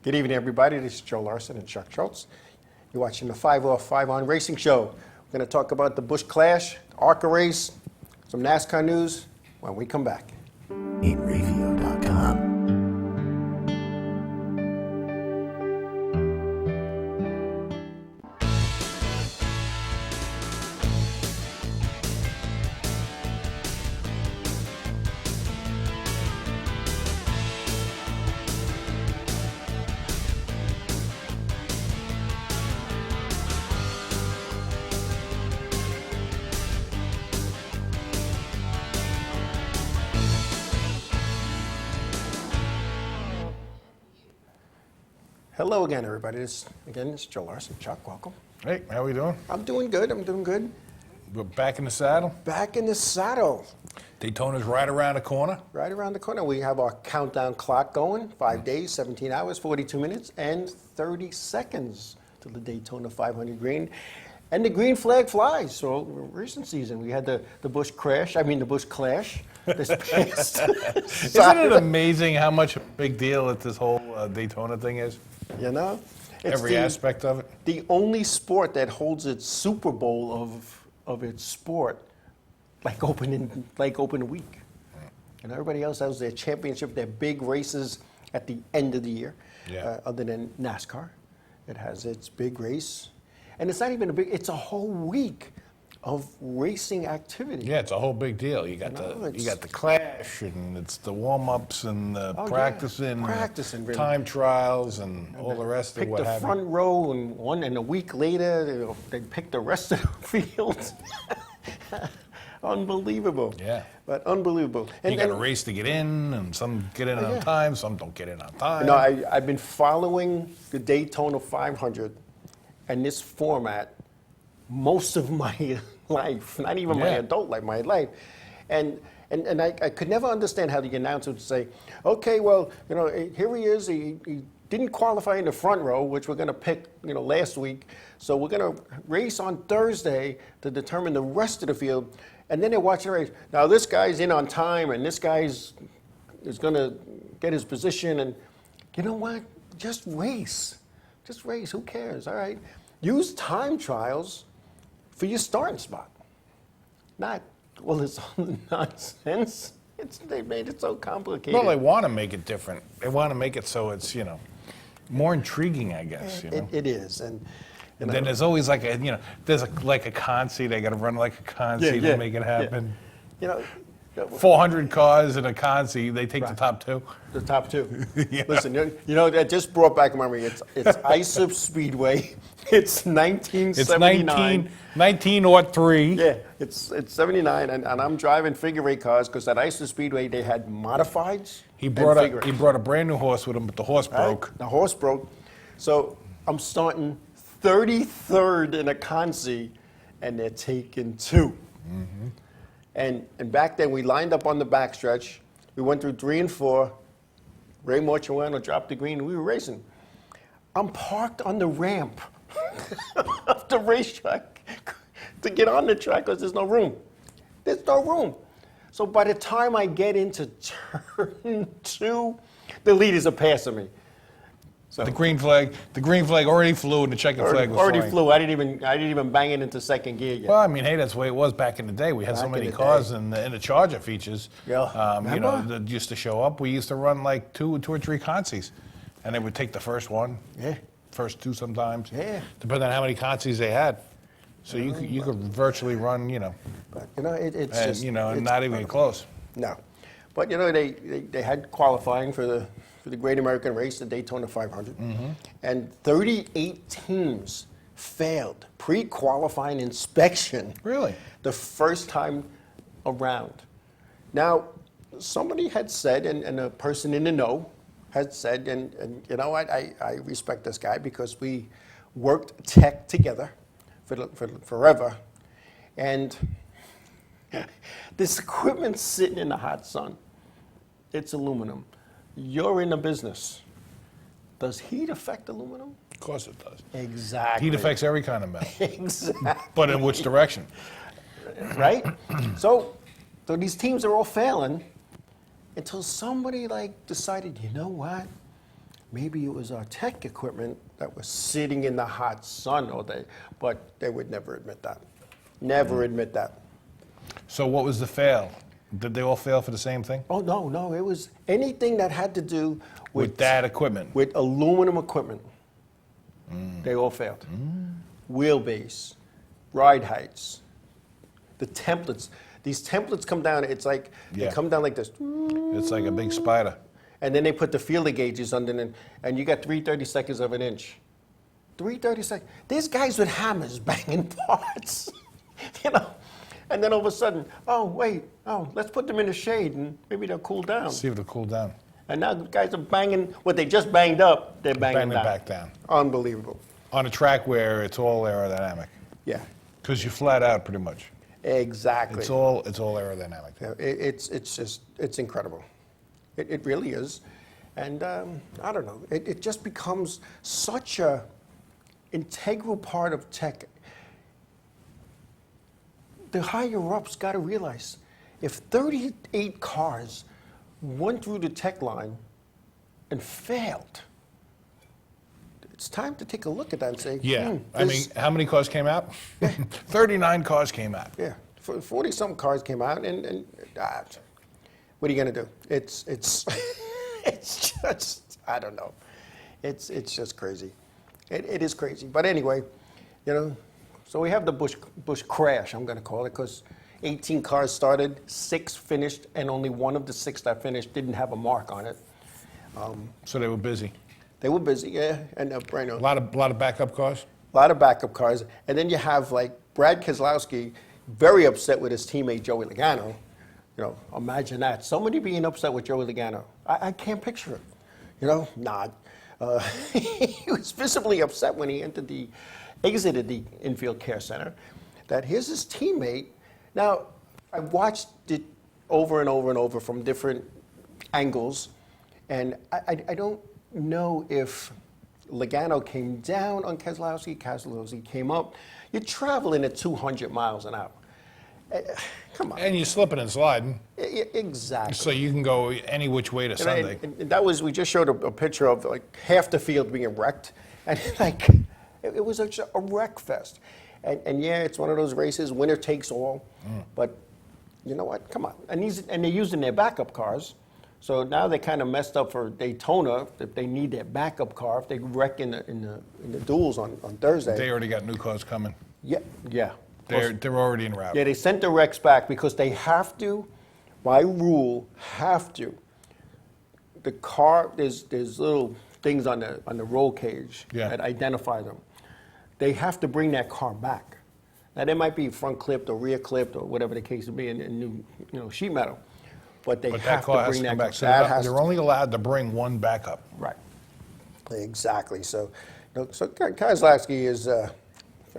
Good evening, everybody. This is Joe Larson and Chuck Schultz. You're watching the 5 Off 5 On Racing Show. We're going to talk about the Busch Clash, ARCA race, some NASCAR news when we come back. Inravio.com. Hello again, everybody. This is Joe Larson. Chuck, welcome. Hey, how we doing? I'm doing good. We're back in the saddle. Back in the saddle. Daytona's right around the corner. Right around the corner. We have our countdown clock going. 5 days, 17 hours, 42 minutes, and 30 seconds to the Daytona 500 green. And the green flag flies. So recent season, we had the Busch Clash this past Isn't it amazing how much a big deal that this whole Daytona thing is? You know? It's Every aspect of it. The only sport that holds its Super Bowl of its sport like opening week. And everybody else has their championship, their big races at the end of the year. Yeah. Other than NASCAR, it has its big race. And it's not even it's a whole week of racing activity. Yeah, it's a whole big deal. You got the clash, and it's the warm-ups and the practicing, really. time trials, and all the rest of what Pick the happened. front row, and a week later, they pick the rest of the field. Unbelievable. Yeah. But unbelievable. You got a race to get in, and some get in on time, some don't get in on time. No, I've been following the Daytona 500 and this format most of my life, not even my adult life, my life. And I could never understand how the announcer would say, okay, well, here he is, he didn't qualify in the front row, which we're going to pick, last week. So we're going to race on Thursday to determine the rest of the field. And then they're watching the race. Now this guy's in on time, and this guy's is going to get his position. And you know what? Just race. Just race. Who cares? All right. Use time trials for your starting spot. Not, well, it's all nonsense. They made it so complicated. Well, they want to make it different. They want to make it so it's, more intriguing, I guess. It is. And then there's always like there's like a consi. They got to run like a consi to make it happen. 400 cars in a consi. They take the top two. The top two. Yeah. Listen, that just brought back my memory. It's ISIP Speedway. It's 1979. It's 1903. Yeah, it's 79, and I'm driving figure eight cars because at ISIP Speedway they had modifieds. He brought a brand new horse with him, but the horse broke. Right? The horse broke. So I'm starting 33rd in a consi, and they're taking two. Mm-hmm. And back then we lined up on the backstretch. We went through 3 and 4. Ray Mortuano dropped the green, and we were racing. I'm parked on the ramp of the racetrack to get on the track because there's no room. There's no room. So by the time I get into turn 2, the leaders are passing me. So The green flag already flew, and the checkered flag was already flying. flew. I didn't even bang it into second gear yet. Well, I mean, hey, that's the way it was back in the day. We had so many cars in the Charger features. Yeah. That used to show up. We used to run like two or three consies, and they would take the first one, first two sometimes, depending on how many consies they had. So you could virtually run, But it's not even get close. No, but they had qualifying for the Great American Race, the Daytona 500, and 38 teams failed pre-qualifying inspection. Really? The first time around. Now, somebody had said, and a person in the know had said, and you know what, I respect this guy because we worked tech together for forever, and this equipment's sitting in the hot sun. It's aluminum. You're in the business. Does heat affect aluminum? Of course it does. Exactly. Heat affects every kind of metal. Exactly. But in which direction? Right? So these teams are all failing until somebody decided, you know what? maybe it was our tech equipment that was sitting in the hot sun all day, but they would never admit that. Never admit that. So what was the fail? Did they all fail for the same thing? Oh, no, it was anything that had to do With that equipment? with aluminum equipment. They all failed. Wheelbase, ride heights, the templates. These templates come down, it's like, they Yeah. come down like this. It's like a big spider. And then they put the feeler gauges under it, and you got 3/32 of an inch. 3/32. There's guys with hammers banging parts, you know. And then all of a sudden, let's put them in the shade and maybe they'll cool down. See if it'll cool down. And now the guys are banging what they just banged up, they're banging Bang it back down. Unbelievable. On a track where it's all aerodynamic. Yeah, Because you're flat out pretty much. exactly. It's all aerodynamic. Yeah, it's incredible. It really is. And I don't know, it just becomes such a integral part of tech. The higher-ups got to realize, if 38 cars went through the tech line and failed, it's time to take a look at that and say, Yeah. I mean, how many cars came out? 39 cars came out. yeah, 40-something cars came out, and what are you going to do? It's it's just, I don't know. It's just crazy. It is crazy. But anyway, you know, so we have the Busch crash, I'm going to call it, because 18 cars started, 6 finished, and only one of the 6 that finished didn't have a mark on it. So they were busy. They were busy, yeah, and A lot of backup cars. a lot of backup cars. And then you have, like, Brad Keselowski very upset with his teammate Joey Logano. You know, imagine that. Somebody being upset with Joey Logano. I can't picture it. You know, not. He was visibly upset when he exited the infield care center, that here's his teammate. Now, I watched it over and over and over from different angles, and I don't know if Logano came down on Keselowski came up. You're traveling at 200 miles an hour. Come on. And you're slipping and sliding. Exactly. So you can go any which way to Sunday. And that was, we just showed a picture of like half the field being wrecked. And like, it was a wreck fest. And yeah, it's one of those races, winner takes all. But you know what? Come on. And they're using their backup cars. So now they kind of messed up for Daytona if they need their backup car, if they wreck in the duels on Thursday. They already got new cars coming. Yeah. They're already en route. Yeah, they sent the wrecks back because they have to, by rule, have to. The car, there's little things on the roll cage that identify them. They have to bring that car back. Now, they might be front clipped or rear clipped or whatever the case would be in new sheet metal, but they have to bring that car. So they're only allowed to bring one backup. Right. Exactly. So Keselowski is.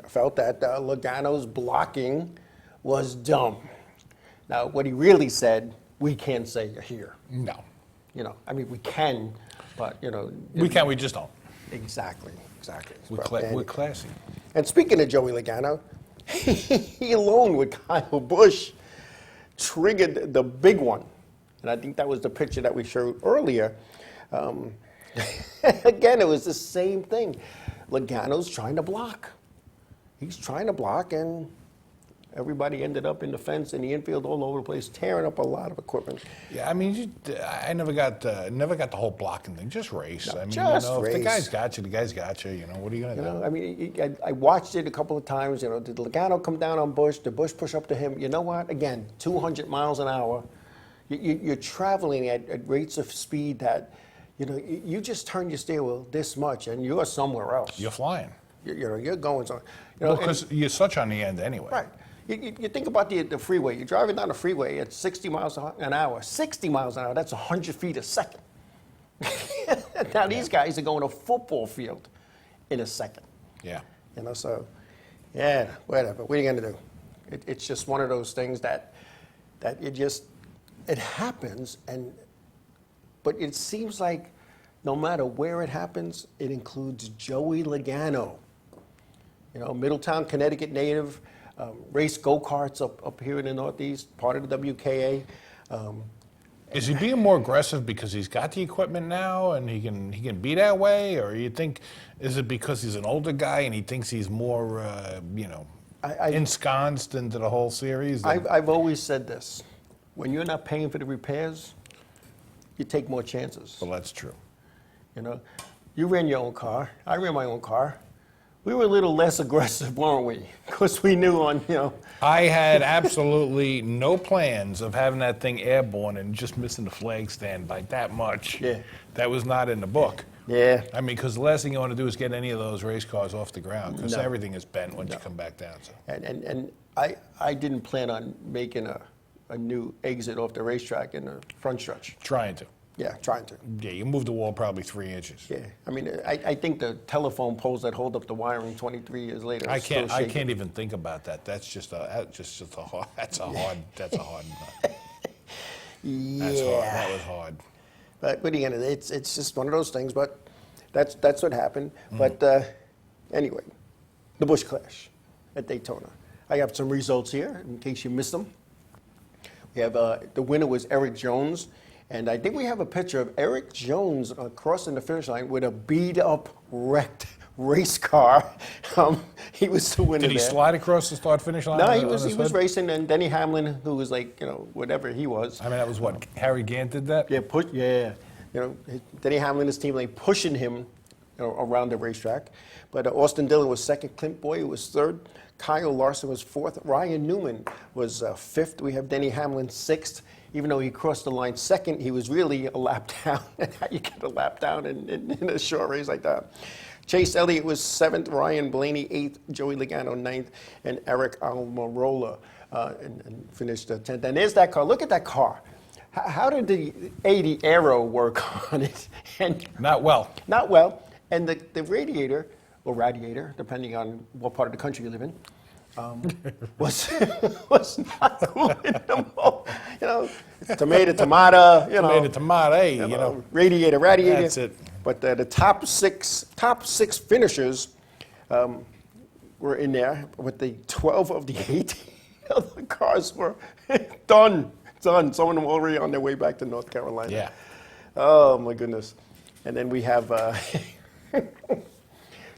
Felt that Logano's blocking was dumb. Now, what he really said, we can't say here. No. You know, I mean, we can, but, you know. We can, we just don't. Exactly. We're classy. And speaking of Joey Logano, he alone with Kyle Busch triggered the big one. And I think that was the picture that we showed earlier. Again, it was the same thing. Logano's trying to block. He's trying to block, and everybody ended up in the fence in the infield all over the place, tearing up a lot of equipment. Yeah, I mean, I never got the whole blocking thing. Just race. No, I mean, just if the race. guy's got you, the guy's got you. You know, what are you gonna do? I mean, I watched it a couple of times. You know, did Logano come down on Busch? Did Busch push up to him? You know what? Again, 200 miles an hour. You're traveling at rates of speed that, you know, you just turn your steering wheel this much, and you're somewhere else. You're flying. You're going somewhere. You know, Well, because you're such on the end anyway. Right. You think about the freeway. You're driving down the freeway at 60 miles an hour. 60 miles an hour, that's 100 feet a second. Now these guys are going a football field in a second. Yeah. You know, so, yeah, whatever. What are you going to do? It's just one of those things that it happens, but it seems like no matter where it happens, it includes Joey Logano. You know, Middletown, Connecticut native, race go-karts up here in the Northeast, part of the WKA. Is he being more aggressive because he's got the equipment now and he can be that way, or you think is it because he's an older guy and he thinks he's more ensconced into the whole series? I've always said this: when you're not paying for the repairs, you take more chances. Well, that's true. You know, you ran your own car. I ran my own car. We were a little less aggressive, weren't we? Because we knew I had absolutely no plans of having that thing airborne and just missing the flag stand by that much. Yeah. That was not in the book. Yeah. I mean, because the last thing you want to do is get any of those race cars off the ground, because No. everything is bent once you come back down. So. And I didn't plan on making a new exit off the racetrack in the front stretch. Trying to. Yeah, trying to. Yeah, you moved the wall probably 3 inches. Yeah, I mean, I think the telephone poles that hold up the wiring 23 years later. I are still can't shaking. even think about that. That's just a hard. That's a hard. Yeah. That's hard. That was hard. But what are you gonna? It's just one of those things. But that's what happened. But anyway, the Busch Clash at Daytona. I have some results here in case you missed them. We have the winner was Eric Jones. And I think we have a picture of Eric Jones crossing the finish line with a beat-up, wrecked race car. He was the winner. Did he there. slide across the start-finish line? No, on he was his hood? racing, and Denny Hamlin, who was like, whatever he was. I mean, that was what Harry Gant did that. Yeah. Denny Hamlin, his team, like pushing him around the racetrack. But Austin Dillon was second. Clint Boyer was third. Kyle Larson was fourth. Ryan Newman was fifth. We have Denny Hamlin sixth. Even though he crossed the line second, he was really a lap down. How you get a lap down in a short race like that? Chase Elliott was seventh, Ryan Blaney eighth, Joey Logano ninth, and Eric Almirola and finished 10th. And there's that car. Look at that car. How did the 80 Aero work on it? And Not well. not well. And the radiator, or radiator, depending on what part of the country you live in, was not cooling them all. Tomato, Tomato, radiator. That's it. But the top six finishers were in there, but the 12 of the 18 other cars were done. Some of them already on their way back to North Carolina. Yeah. Oh my goodness. And then we have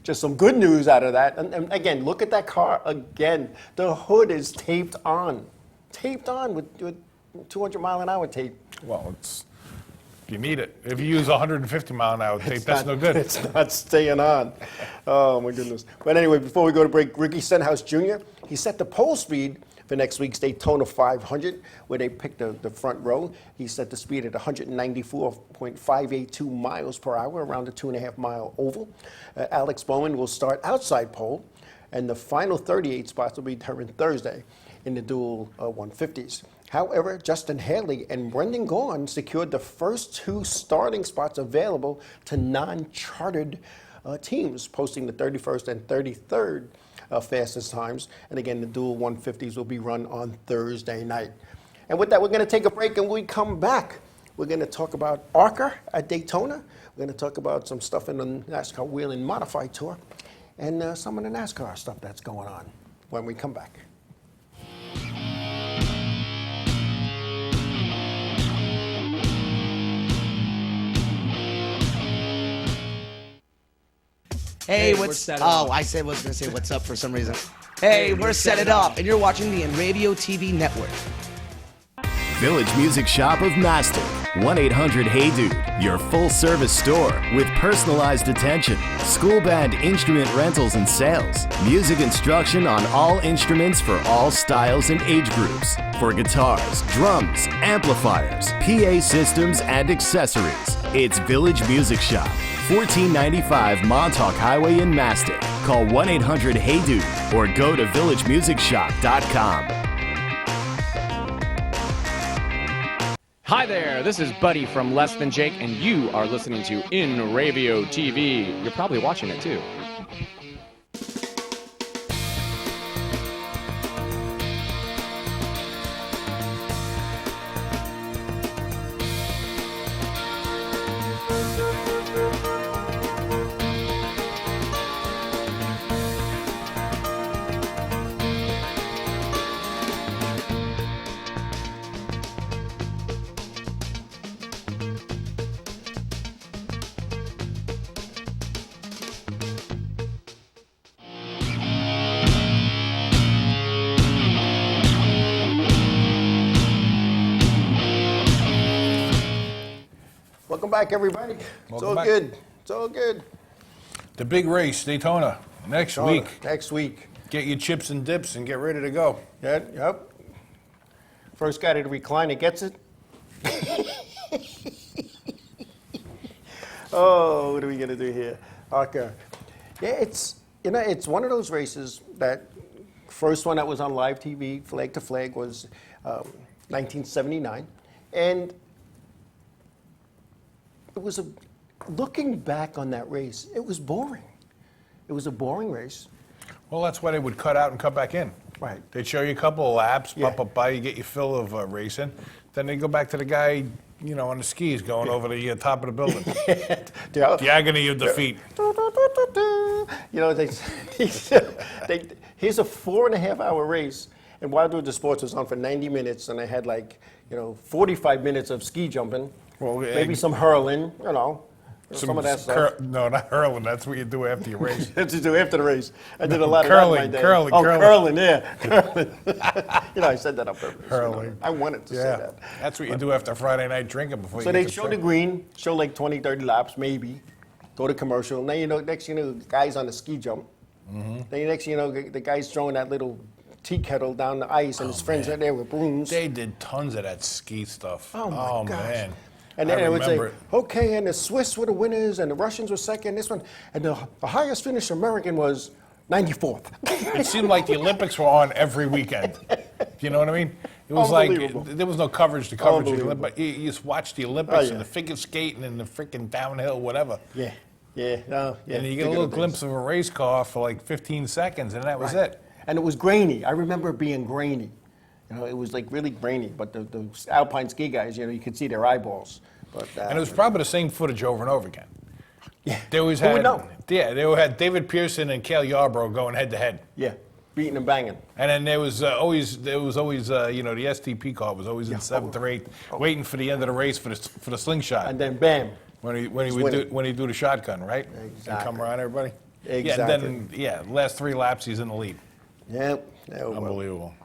just some good news out of that. And again, look at that car again. The hood is taped on with 200 mile an hour tape. Well, you need it. If you use 150 mile an hour tape, that's no good. It's not staying on. Oh my goodness. But anyway, before we go to break, Ricky Stenhouse Jr., he set the pole speed for next week's Daytona 500, where they picked the front row. He set the speed at 194.582 miles per hour around the 2.5 mile oval. Alex Bowman will start outside pole, and the final 38 spots will be determined Thursday in the dual 150s. However, Justin Haley and Brendan Gaughan secured the first two starting spots available to non-chartered teams, posting the 31st and 33rd fastest times. And again, the dual 150s will be run on Thursday night. And with that, we're going to take a break, and when we come back, we're going to talk about ARCA at Daytona. We're going to talk about some stuff in the NASCAR Wheel and Modified Tour, and some of the NASCAR stuff that's going on when we come back. Hey, we're what's set oh? up. I said was gonna say what's up for some reason. Hey, we're set it up, and you're watching the Inravio TV network. Village Music Shop of Mastic. 1-800-HEY-DUDE. Your full-service store with personalized attention, school band instrument rentals and sales, music instruction on all instruments for all styles and age groups, for guitars, drums, amplifiers, PA systems, and accessories. It's Village Music Shop. 1495 Montauk Highway in Mastic. Call 1-800-HEY-DUDE or go to villagemusicshop.com. Hi there, this is Buddy from Less Than Jake, and you are listening to Inravio TV. You're probably watching it too. Welcome back, everybody. It's all back. good. It's all good. The big race, Daytona, next week. Next week. Get your chips and dips and get ready to go. Yep. First guy to the recliner gets it. Oh, what are we gonna do here? Okay. Yeah, it's one of those races that first one that was on live TV, flag to flag, was 1979, and it was looking back on that race, it was boring. It was a boring race. Well, that's why they would cut out and cut back in. Right. They'd show you a couple of laps, Yeah. pop up by, you get your fill of racing. Then they go back to the guy, on the skis going over the top of the building. The agony of defeat. Here's a 4.5-hour race, and Wild the Sports was on for 90 minutes, and they had 45 minutes of ski jumping, maybe some hurling, some of that stuff. No, not hurling. That's what you do after your race. That's what you do after the race. I did a lot Curling, of that in my day. curling, oh, curling. yeah. Curling. I said that on purpose. Hurling. I wanted to say that. That's what you do after Friday night drinking before So you they get to show the track. green, show 20, 30 laps, maybe, go to commercial. Now, next the guy's on the ski jump. Mm-hmm. Then next the guy's throwing that little tea kettle down the ice, and his friends are there with brooms. They did tons of that ski stuff. Oh, my gosh. Man. And then I it would say, remember it. okay, and the Swiss were the winners, and the Russians were second, this one, and the highest finished American was 94th. It seemed like the Olympics were on every weekend. You know what I mean? It was like Unbelievable. there was no coverage to coverage. Unbelievable. But you just watched the Olympics yeah. and the figure skating and the freaking downhill, whatever. Yeah. And you get a little glimpse of a race car for 15 seconds, and that was it. And it was grainy. I remember it being grainy. It was really grainy. But the alpine ski guys, you could see their eyeballs. But, And it was probably the same footage over and over again. yeah. They always Who had, would know? Yeah, they had David Pearson and Cale Yarborough going head to head. Yeah, beating and banging. And then there was always the STP car was always in 7th or 8th, waiting for the end of the race for the slingshot. And then bam. When he would do the shotgun, right? Exactly. And come around everybody. Exactly. Yeah, and then last 3 laps he's in the lead. Yep. Unbelievable.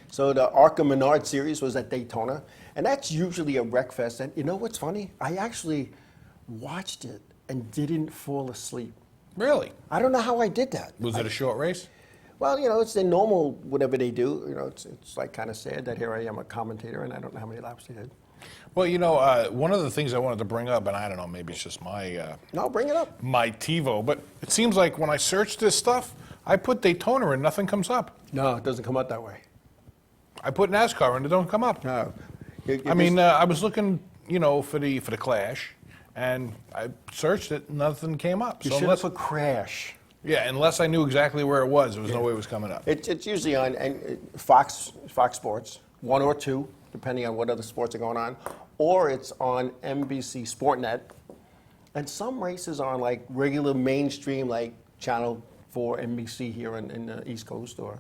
So the Arca Menard series was at Daytona, and that's usually a wreck fest. And you know what's funny? I actually watched it and didn't fall asleep. Really? I don't know how I did that. Was it a short race? Well, it's the normal whatever they do. It's kind of sad that here I am a commentator and I don't know how many laps they did. Well, one of the things I wanted to bring up, and I don't know, maybe it's just my No, bring it up. my TiVo, but it seems like when I search this stuff, I put Daytona and nothing comes up. No, it doesn't come out that way. I put NASCAR and it don't come up. No. I mean, I was looking, for the Clash, and I searched it, nothing came up. You So should have put crash. yeah, unless I knew exactly where it was, there was no way it was coming up. It's usually on Fox Sports, 1 or 2, depending on what other sports are going on, or it's on NBC SportNet, and some races are on regular mainstream Channel 4 NBC here in the East Coast, or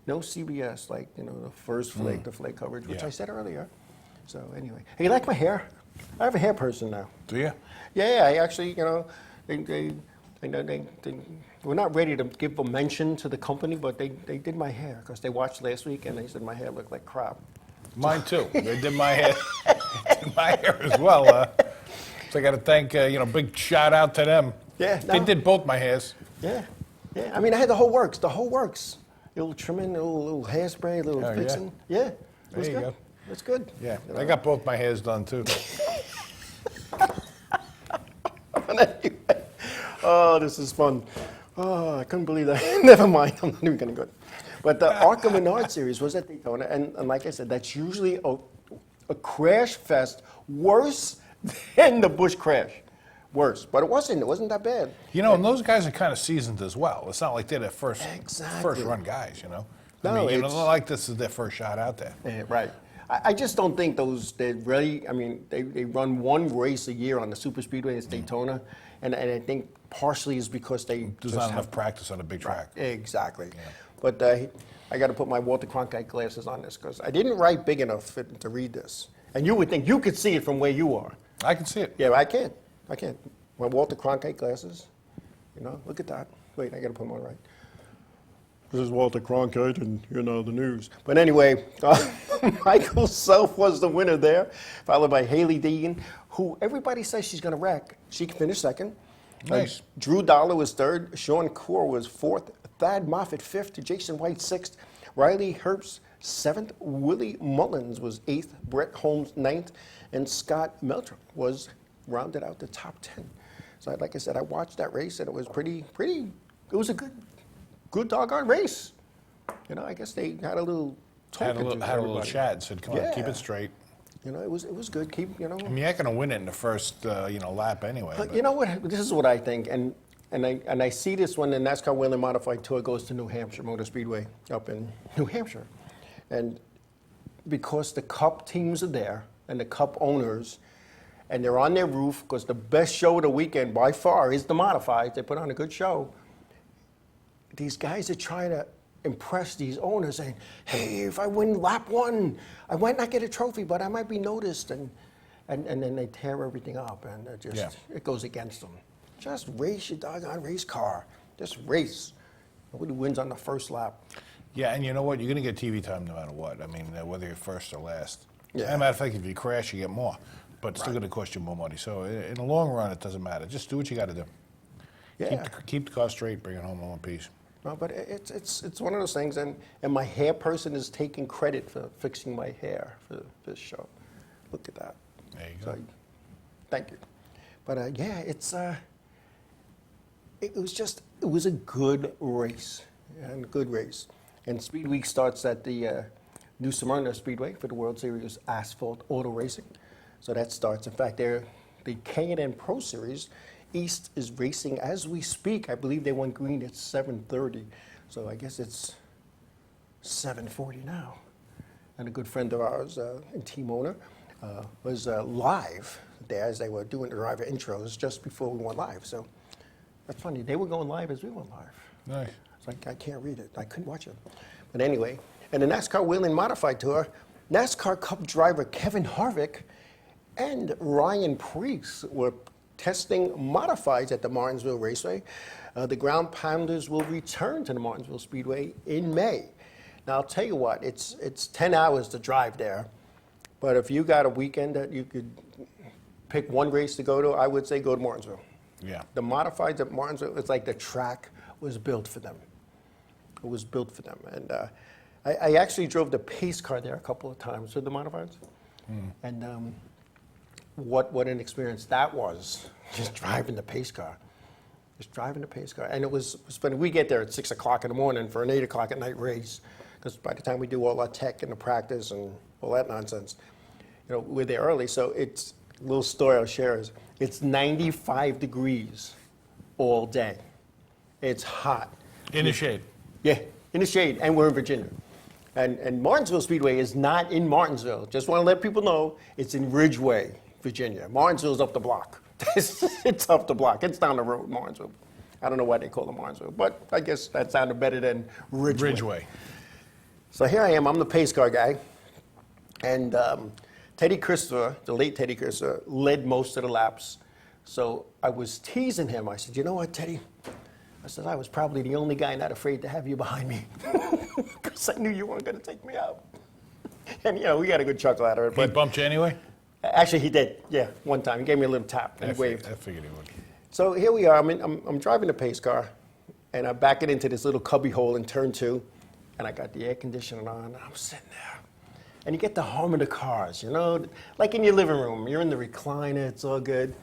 no CBS the first flag to flag coverage, which Yeah. I said earlier. So anyway, hey, you like my hair? I have a hair person now. Do you? Yeah, I actually, they we're not ready to give a mention to the company, but they did my hair because they watched last week and they said my hair looked like crap. Mine too. They did my hair, did my hair as well. So I got to thank, big shout out to them. Yeah, They no. did both my hairs. Yeah. I mean, I had the whole works. A little trimming, a little hairspray, a little Oh, yeah? fixing. Yeah, it was There you good. go. It's good. Yeah, I got both my hairs done too. Oh, this is fun. Oh, I couldn't believe that. Never mind, I'm not even going to go. But the Arca Menard series was at Daytona, and like I said, that's usually a crash fest worse than the Busch crash. Worse, but it wasn't that bad. And those guys are kind of seasoned as well. It's not like they're their first run guys, No, I mean, it's- not like this is their first shot out there. Yeah, right. I just don't think they really, I mean, they run one race a year on the super speedway, it's Daytona, and I think partially is because they There's just not have enough practice on a big track. Exactly. But I got to put my Walter Cronkite glasses on this because I didn't write big enough to read this. And you would think you could see it from where you are. I can see it. Yeah, I can't. My Walter Cronkite glasses, look at that. Wait, I got to put them on right. This is Walter Cronkite and, the news. But anyway, Michael Self was the winner there, followed by Haley Deegan, who everybody says she's going to wreck. She finished second. Nice. Drew Dollar was third. Sean Kaur was fourth. Thad Moffitt fifth. Jason White sixth. Riley Herbst seventh. Willie Mullins was eighth. Brett Holmes ninth. And Scott Meltram was rounded out the top 10. So like I said, I watched that race and it was pretty, it was a good doggone race. You know, I guess they had a little talk. Had a little chat. Said, "Come on, keep it straight." You know, it was good. Keep, you know. I mean, you're not going to win it in the first, lap anyway. But you know what? This is what I think, and I see this when the NASCAR Whelen Modified Tour goes to New Hampshire Motor Speedway up in New Hampshire, and because the Cup teams are there and the Cup owners, and they're on their roof, because the best show of the weekend by far is the Modified. They put on a good show. These guys are trying to impress these owners, saying, "Hey, if I win lap one, I might not get a trophy, but I might be noticed." And then they tear everything up, and it goes against them. Just race your doggone race car. Just race. Nobody wins on the first lap. Yeah, and you know what? You're going to get TV time no matter what. I mean, whether you're first or last. Yeah. As a matter of fact, if you crash, you get more, but it's still going to cost you more money. So in the long run, it doesn't matter. Just do what you got to do. Yeah. Keep the car straight, bring it home in one piece. No, but it's one of those things, and my hair person is taking credit for fixing my hair for this show. Look at that. There you go. So, thank you. But it was a good race, and good race. And Speed Week starts at the New Symyrna Speedway for the World Series Asphalt Auto Racing. So that starts. In fact, the K&N Pro Series East is racing as we speak. I believe they went green at 7:30, so I guess it's 7:40 now. And a good friend of ours and team owner was live there as they were doing the driver intros just before we went live. So that's funny. They were going live as we went live. Nice. It's like I can't read it. I couldn't watch it. But anyway, and the NASCAR Whelen Modified Tour, NASCAR Cup driver Kevin Harvick and Ryan Preece were testing modifieds at the Martinsville Raceway. The Ground Pounders will return to the Martinsville Speedway in May. Now, I'll tell you what, it's 10 hours to drive there, but if you got a weekend that you could pick one race to go to, I would say go to Martinsville. Yeah. The modifieds at Martinsville, it's like the track was built for them. It was built for them. And I actually drove the pace car there a couple of times with the modifieds. And what an experience that was, just driving the pace car. Just driving the pace car. And it was funny. We get there at 6 o'clock in the morning for an 8 o'clock at night race, because by the time we do all our tech and the practice and all that nonsense, we're there early. So it's a little story I'll share is it's 95 degrees all day. It's hot. In the shade. Yeah, in the shade, and we're in Virginia. And Martinsville Speedway is not in Martinsville. Just want to let people know it's in Ridgeway, Virginia. Martinsville's up the block. It's up the block. It's down the road, Martinsville. I don't know why they call it Martinsville, but I guess that sounded better than Ridgeway. Ridgeway. So here I am. I'm the pace car guy. And Teddy Christopher, the late Teddy Christopher, led most of the laps. So I was teasing him. I said, "You know what, Teddy?" I said, "I was probably the only guy not afraid to have you behind me, because I knew you weren't going to take me out." And, we got a good chuckle out of it. He bumped you anyway? Actually, he did, yeah, one time. He gave me a little tap, and he waved. I figured he would. So here we are. I'm driving the pace car, and I back it into this little cubby hole in turn 2, and I got the air conditioning on, and I'm sitting there. And you get the hum of the cars, like in your living room. You're in the recliner, it's all good.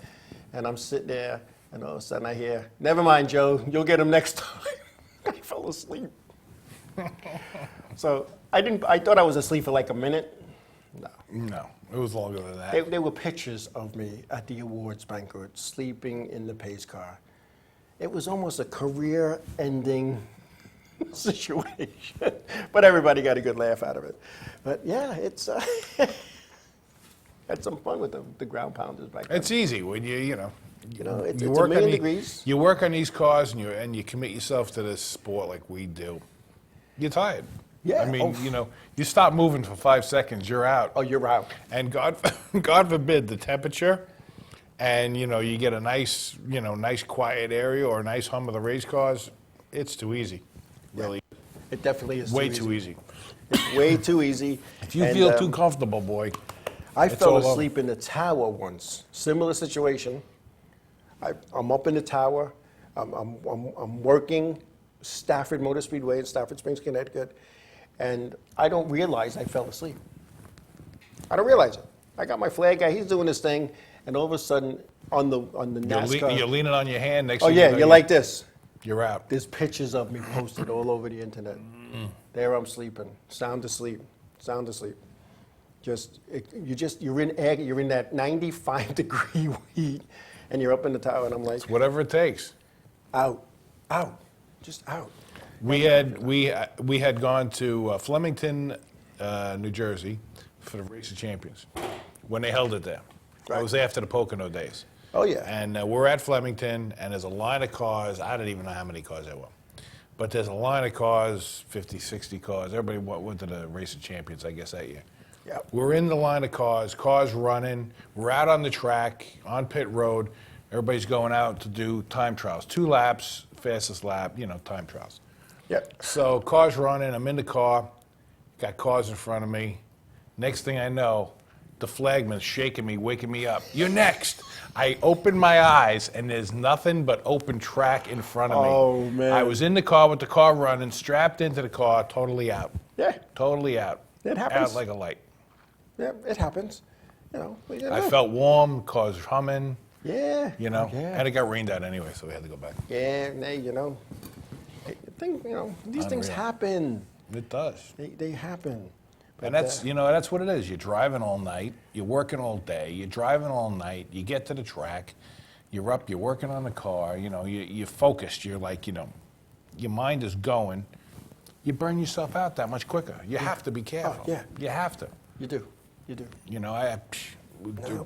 And I'm sitting there, and all of a sudden I hear, "Never mind, Joe, you'll get him next time." I fell asleep. So I thought I was asleep for like a minute. No, it was longer than that. There were pictures of me at the awards banquet, sleeping in the pace car. It was almost a career-ending situation, but everybody got a good laugh out of it. But yeah, it's had some fun with the ground pounders back then. It's easy when it's a million degrees. You work on these cars and you commit yourself to this sport like we do. You're tired. Yeah. I mean, you stop moving for 5 seconds, you're out. Oh, you're out. And God forbid the temperature, and you get a nice quiet area or a nice hum of the race cars. It's too easy, really. It definitely is. Way too easy. It's way too easy. If you feel too comfortable, boy. I It's fell all over. asleep in the tower once. Similar situation. I'm up in the tower. I'm working Stafford Motor Speedway in Stafford Springs, Connecticut, and I don't realize I fell asleep. I don't realize it. I got my flag guy. He's doing his thing, and all of a sudden, on the NASCAR. You're leaning on your hand next Oh thing yeah, you know, you're like this. You're out. There's pictures of me posted all over the internet. There I'm sleeping, sound asleep, sound asleep. You're in that 95 degree heat, and you're up in the tower, and I'm like, It's whatever it takes. out, just out. We had gone to Flemington, New Jersey, for the Race of Champions when they held it there. Right. It was after the Pocono days. Oh yeah. And we're at Flemington, and there's a line of cars. I don't even know how many cars there were. But there's a line of cars, 50, 60 cars. Everybody went to the Race of Champions, I guess, that year. Yep. We're in the line of cars running. We're out on the track, on pit road. Everybody's going out to do time trials. 2 laps, fastest lap, time trials. Yep. So cars running, I'm in the car, got cars in front of me. Next thing I know, the flagman's shaking me, waking me up. You're next. I open my eyes, and there's nothing but open track in front of me. Oh, man. I was in the car with the car running, strapped into the car, totally out. Yeah. Totally out. It happens. Out like a light. Yeah, it happens. I felt warm, cars humming, Yeah. Yeah. and it got rained out anyway, so we had to go back. Yeah, these things Unreal. happen. It does. They happen. And But, that's, that's what it is. You're driving all night, you're working all day, you're driving all night, you get to the track, you're up, you're working on the car, you're focused, you're like, your mind is going, you burn yourself out that much quicker. You have to be careful. yeah. You have to. You do. No,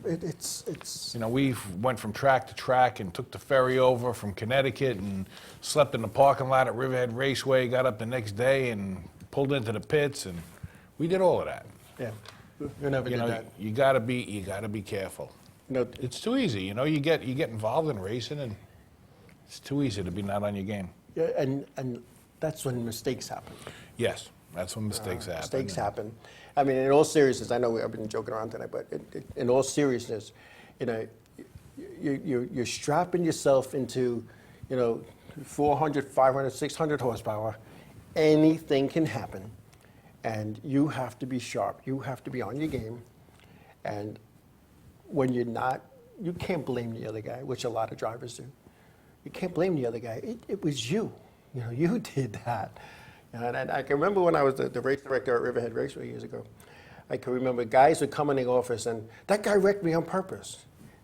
it's We went from track to track and took the ferry over from Connecticut and slept in the parking lot at Riverhead Raceway, got up the next day and pulled into the pits, and we did all of that. yeah. You never did that. You gotta be careful. It's too easy. You get involved in racing, and it's too easy to be not on your game. Yeah, and that's when mistakes happen. Yes, that's when mistakes happen. Mistakes happen. I mean, in all seriousness, I know I've been joking around tonight, but in all seriousness, you're strapping yourself into, 400, 500, 600 horsepower. Anything can happen, and you have to be sharp. You have to be on your game, and when you're not, you can't blame the other guy, which a lot of drivers do. You can't blame the other guy. It was you. You did that. And I can remember when I was the race director at Riverhead Raceway years ago. I can remember guys would come in the office and that guy wrecked me on purpose.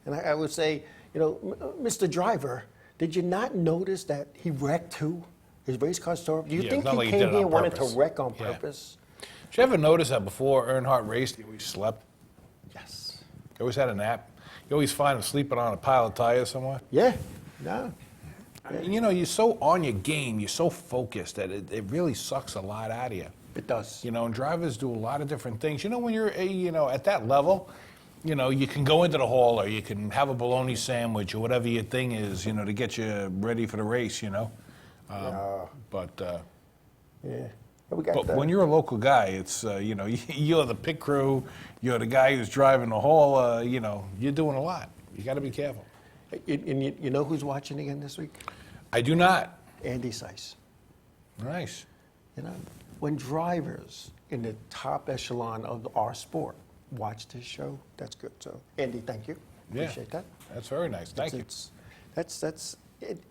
And I would say, Mr. Driver, did you not notice that he wrecked too? His race car store? Do you think it's not he like he came did it here on and wanted to purpose. wreck on Yeah. purpose? Did you ever notice that before Earnhardt raced, he always slept? Yes. He always had a nap. You always find him sleeping on a pile of tires somewhere. Yeah. No. And, you're so on your game, you're so focused that it really sucks a lot out of you. It does. And drivers do a lot of different things. When you're, at that level, you can go into the hall or you can have a bologna sandwich or whatever your thing is, to get you ready for the race, But Yeah. We got but that. when you're a local guy, it's, you're the pit crew, you're the guy who's driving the hall, you're doing a lot. You got to be careful. And you know who's watching again this week? I do not. Andy Seiss. Nice. When drivers in the top echelon of our sport watch this show, that's good. So, Andy, thank you. Yeah. Appreciate that. That's very nice. Thank you. That's it.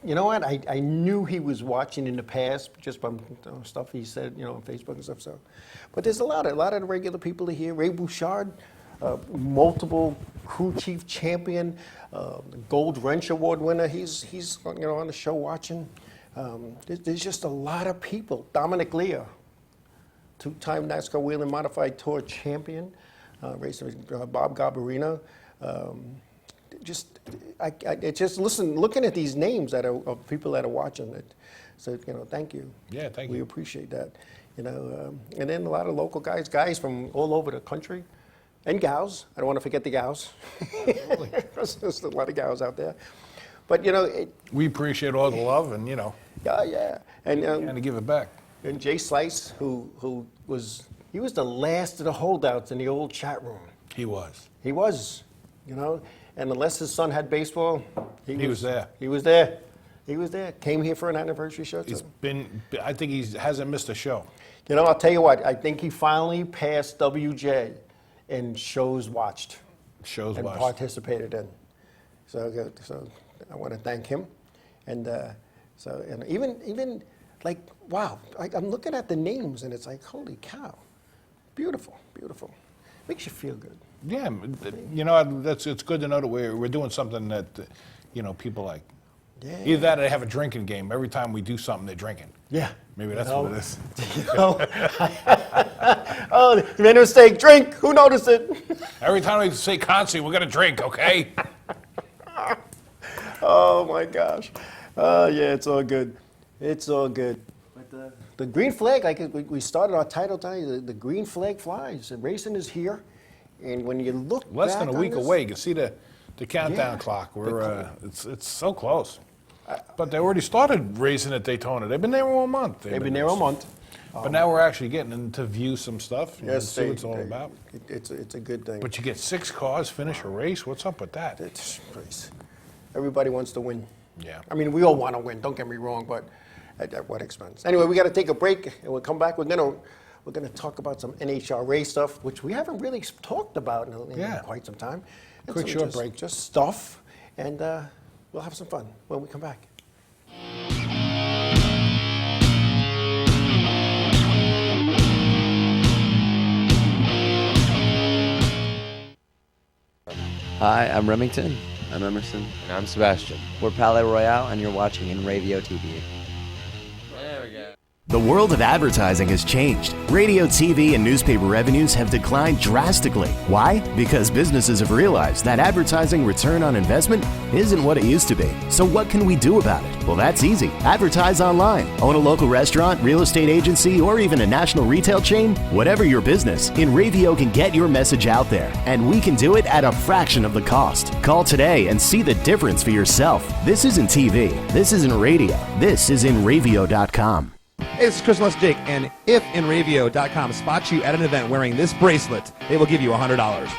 You know what? I knew he was watching in the past just from stuff he said, on Facebook and stuff. So, but there's a lot of the regular people here. Ray Bouchard, multiple crew chief champion, Gold Wrench Award winner. He's on the show watching. There's just a lot of people. Dominic Lear, 2-time NASCAR Wheel and Modified Tour champion, racing Bob Garbarino. Looking at these names of people that are watching it. So, thank you. Yeah, thank We you. appreciate that. And then a lot of local guys from all over the country, and gals. I don't want to forget the gals. There's a lot of gals out there. But, We appreciate all the love and, yeah. And to give it back. And Jay Slice, who was he was the last of the holdouts in the old chat room. He was. He was, you know, and unless his son had baseball, He was there. He was there. He was there. Came here for an anniversary show. He's been. I think he hasn't missed a show. You know, I'll tell you what. I think he finally passed WJ in shows watched. Shows and watched. participated in. So I want to thank him, and even like wow, I'm looking at the names and it's like holy cow, beautiful, beautiful, makes you feel good. Yeah, you know, it's good to know that we're doing something that, you know, people like. Yeah. Either that or they have a drinking game. Every time we do something, they're drinking. Yeah. Maybe that's what it is. You know? Oh, you made a mistake. Drink. Who noticed it? Every time we say concert, we're going to drink, okay? Oh, my gosh. Yeah, it's all good. It's all good. But the green flag, like we started our title tonight, the green flag flies. The racing is here. And when you look Less back than a on week this, away. You can see the countdown Yeah. clock. It's so close. But they already started racing at Daytona. They've been there all month. They've been there a month. But now we're actually getting to view some stuff. You know, Yes, see what it's all about. It's a good thing. But you get 6 cars, finish a race. What's up with that? It's everybody wants to win. Yeah. I mean, we all want to win. Don't get me wrong, but at what expense? Anyway, we got to take a break, and we'll come back. We're gonna talk about some NHRA stuff, which we haven't really talked about in quite some time. And Quick, short break. Just stuff, and we'll have some fun when we come back. Hi, I'm Remington. I'm Emerson. And I'm Sebastian. We're Palais Royale, and you're watching Inravio TV. There we go. The world of advertising has changed. Radio, TV, and newspaper revenues have declined drastically. Why? Because businesses have realized that advertising return on investment isn't what it used to be. So what can we do about it? Well, that's easy. Advertise online. Own a local restaurant, real estate agency, or even a national retail chain? Whatever your business, Inravio can get your message out there, and we can do it at a fraction of the cost. Call today and see the difference for yourself. This isn't TV. This isn't radio. This is Inravio.com. Hey, this is Chris West Jake, and if Inravio.com spots you at an event wearing this bracelet, they will give you $100.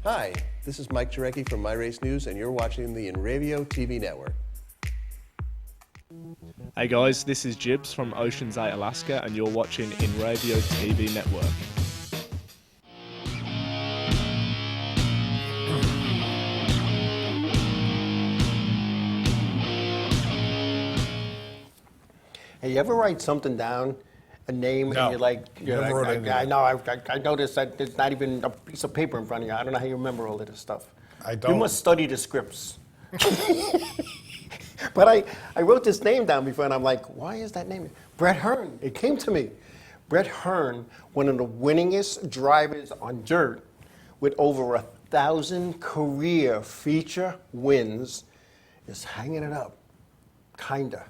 Hi, this is Mike Jarecki from My Race News, and you're watching the Inravio TV network. Hey guys, this is Jibs from Ocean's 8, Alaska, and you're watching Inravio TV network. Hey, you ever write something down, a name, No. and you're like, Never wrote anything I down. know, I noticed that there's not even a piece of paper in front of you. I don't know how you remember all of this stuff. I You don't. must study the scripts. But I wrote this name down before, and I'm like, why is that name? Brett Hearn. It came to me. Brett Hearn, one of the winningest drivers on dirt, with over 1,000 career feature wins, is hanging it up, kinda.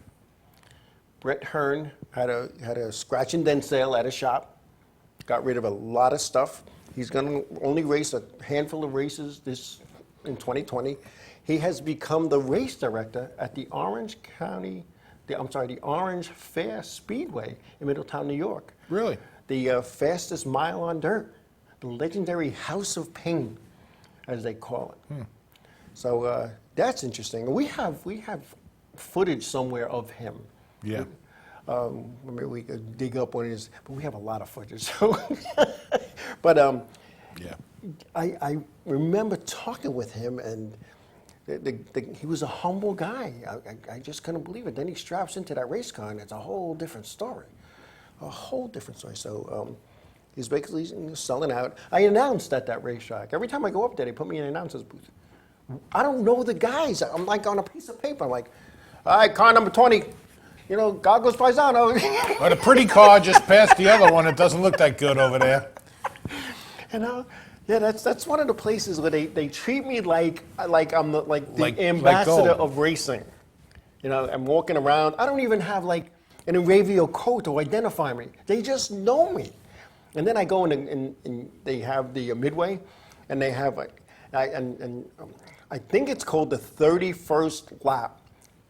Brett Hearn had a scratch and dent sale at a shop, got rid of a lot of stuff. He's going to only race a handful of races in 2020. He has become the race director at the Orange Fair Speedway in Middletown, New York. Really? The fastest mile on dirt, the legendary House of Pain, as they call it. So that's interesting. We have footage somewhere of him. Yeah. Maybe we could dig up one of his, but we have a lot of footage. So, but Yeah. I remember talking with him, and he was a humble guy. I just couldn't believe it. Then he straps into that race car, and it's a whole different story. A whole different story. So he's basically selling out. I announced at that racetrack. Every time I go up there, they put me in an announcer's booth. I don't know the guys. I'm like on a piece of paper. I'm like, all right, car number 20. You know, Goggles Paisano. But a pretty car just passed the other one. It doesn't look that good over there. You know, yeah, that's one of the places where they treat me like I'm the ambassador of racing. You know, I'm walking around. I don't even have like an Inravio coat to identify me. They just know me. And then I go in and they have the Midway, and they have I think it's called the 31st lap.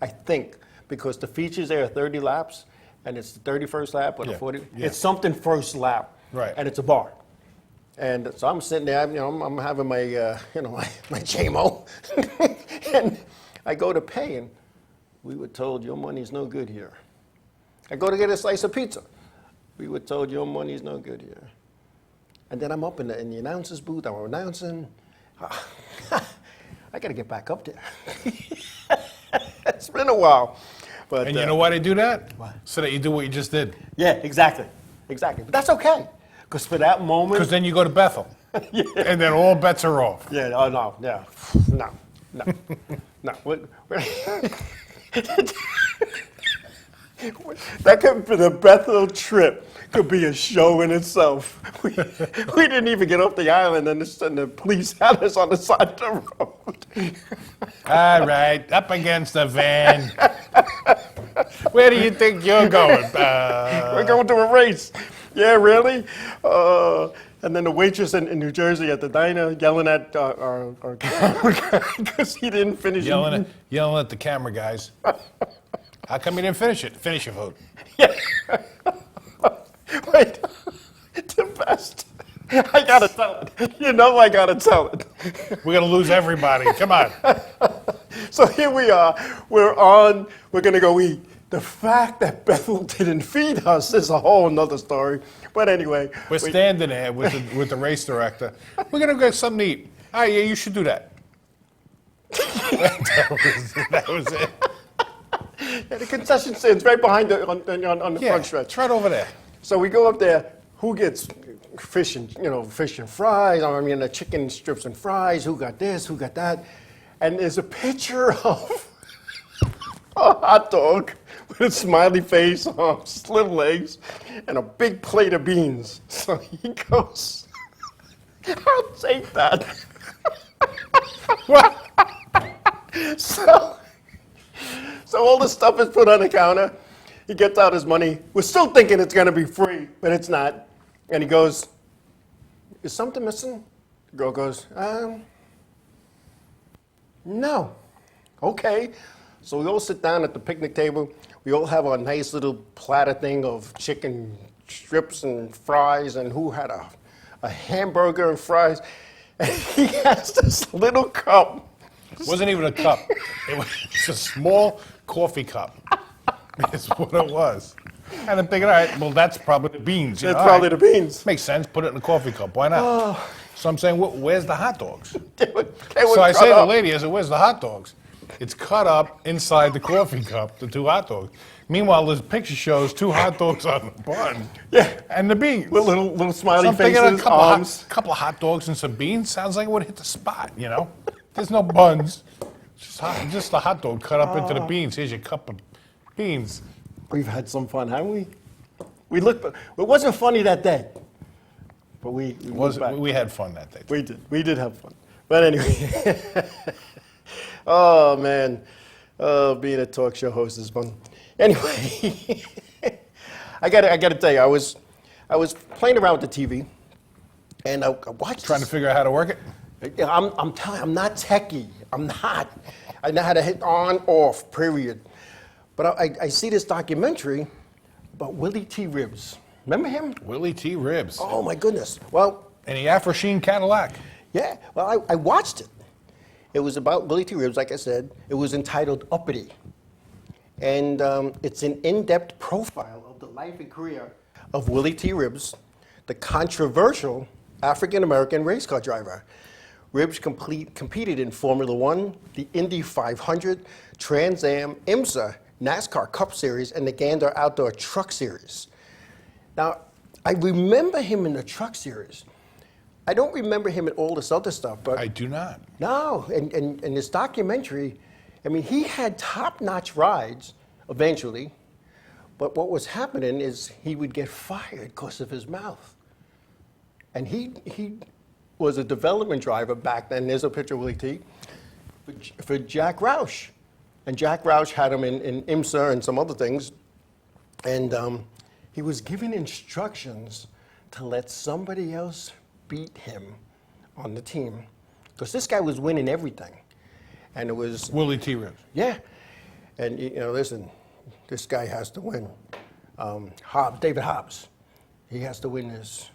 I think, because the features there are 30 laps, and it's the 31st lap or the 40. Yeah. It's something first lap, Right. And it's a bar. And so I'm sitting there, you know, I'm having my, my JMO, and I go to pay, and we were told your money's no good here. I go to get a slice of pizza. We were told your money's no good here. And then I'm up in the announcer's booth. I'm announcing. I got to get back up there. It's been a while. But, And you know why they do that? Why? So that you do what you just did. Yeah, exactly. But that's okay. Because for that moment. Because then you go to Bethel. Yeah. And then all bets are off. Yeah, oh, no, yeah. No. That could be the Bethel trip. Could be a show in itself. We didn't even get off the island, and the police had us on the side of the road. All right, up against the van. Where do you think you're going? We're going to a race. Yeah, really? And then the waitress in New Jersey at the diner yelling at our camera guy because he didn't finish Yelling at the camera guys. How come you didn't finish it? Finish your vote. Yeah. Wait, the best. I gotta tell it. You know I gotta tell it. We're gonna lose everybody. Come on. So here we are. We're gonna go eat. The fact that Bethel didn't feed us is a whole nother story. But anyway. We're standing there with the race director. We're gonna get something to eat. Oh yeah, you should do that. that was it. Yeah, the concession stands right behind on the front stretch. It's right over there. So we go up there. Who gets fish and fries? I mean, the chicken strips and fries. Who got this? Who got that? And there's a picture of a hot dog with a smiley face, slim legs, and a big plate of beans. So he goes, "I'll take that." What? So all the stuff is put on the counter. He gets out his money. We're still thinking it's going to be free, but it's not. And he goes, "Is something missing?" The girl goes, "No." Okay. So we all sit down at the picnic table. We all have our nice little platter thing of chicken strips and fries, and who had a hamburger and fries. And he has this little cup. It wasn't even a cup. It was a small coffee cup. That's what it was. And I'm thinking, all right, well, that's probably the beans. That's probably the beans. Makes sense. Put it in a coffee cup. Why not? So I'm saying, where's the hot dogs? They were So I cut say to the up. lady, I said, where's the hot dogs? It's cut up inside the coffee cup, the 2 hot dogs. Meanwhile, this picture shows 2 hot dogs on the bun. Yeah. And the beans. With little smiley So I'm thinking faces, arms. a couple of hot dogs and some beans sounds like it would hit the spot, you know? There's no buns. Just a hot dog cut up into the beans. Here's your cup of beans. We've had some fun, haven't we? It wasn't funny that day, but we moved back. We had fun that day. We did have fun. But anyway, oh man, being a talk show host is fun. Anyway, I gotta tell you, I was playing around with the TV, and I watched. Trying to figure out how to work it? I'm telling you, I'm not techie. I'm not. I know how to hit on, off, period. But I see this documentary about Willie T. Ribbs. Remember him? Willie T. Ribbs. Oh, my goodness. Well, And the Afro Sheen Cadillac. yeah. Well, I watched it. It was about Willie T. Ribbs, like I said. It was entitled Uppity. And it's an in-depth profile of the life and career of Willie T. Ribbs, the controversial African-American race car driver. Ribbs competed in Formula One, the Indy 500, Trans Am, IMSA, NASCAR Cup Series, and the Gander Outdoor Truck Series. Now, I remember him in the Truck Series. I don't remember him in all this other stuff, but I do not. no, and in this documentary, I mean, he had top-notch rides eventually, but what was happening is he would get fired because of his mouth. And he was a development driver back then. There's a picture of Willie T. For Jack Roush. And Jack Roush had him in IMSA and some other things. And he was given instructions to let somebody else beat him on the team. Because this guy was winning everything. And it was... Willie T. Ribbs. Yeah. And, you know, listen, this guy has to win. David Hobbs, he has to win this.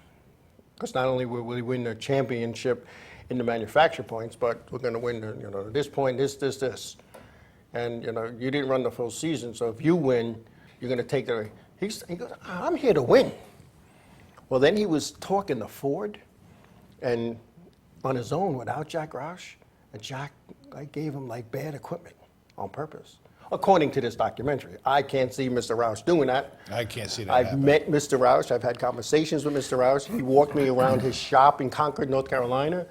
Because not only will we win the championship in the manufacturer points, but we're going to win the, you know, this point, this. And, you know, you didn't run the full season, so if you win, you're going to take the... He goes, I'm here to win. Well, then he was talking to Ford, and on his own, without Jack Roush, and Jack gave him, like, bad equipment on purpose. According to this documentary. I can't see Mr. Roush doing that. I can't see that I've happening. met Mr. Roush. I've had conversations with Mr. Roush. He walked me around his shop in Concord, North Carolina,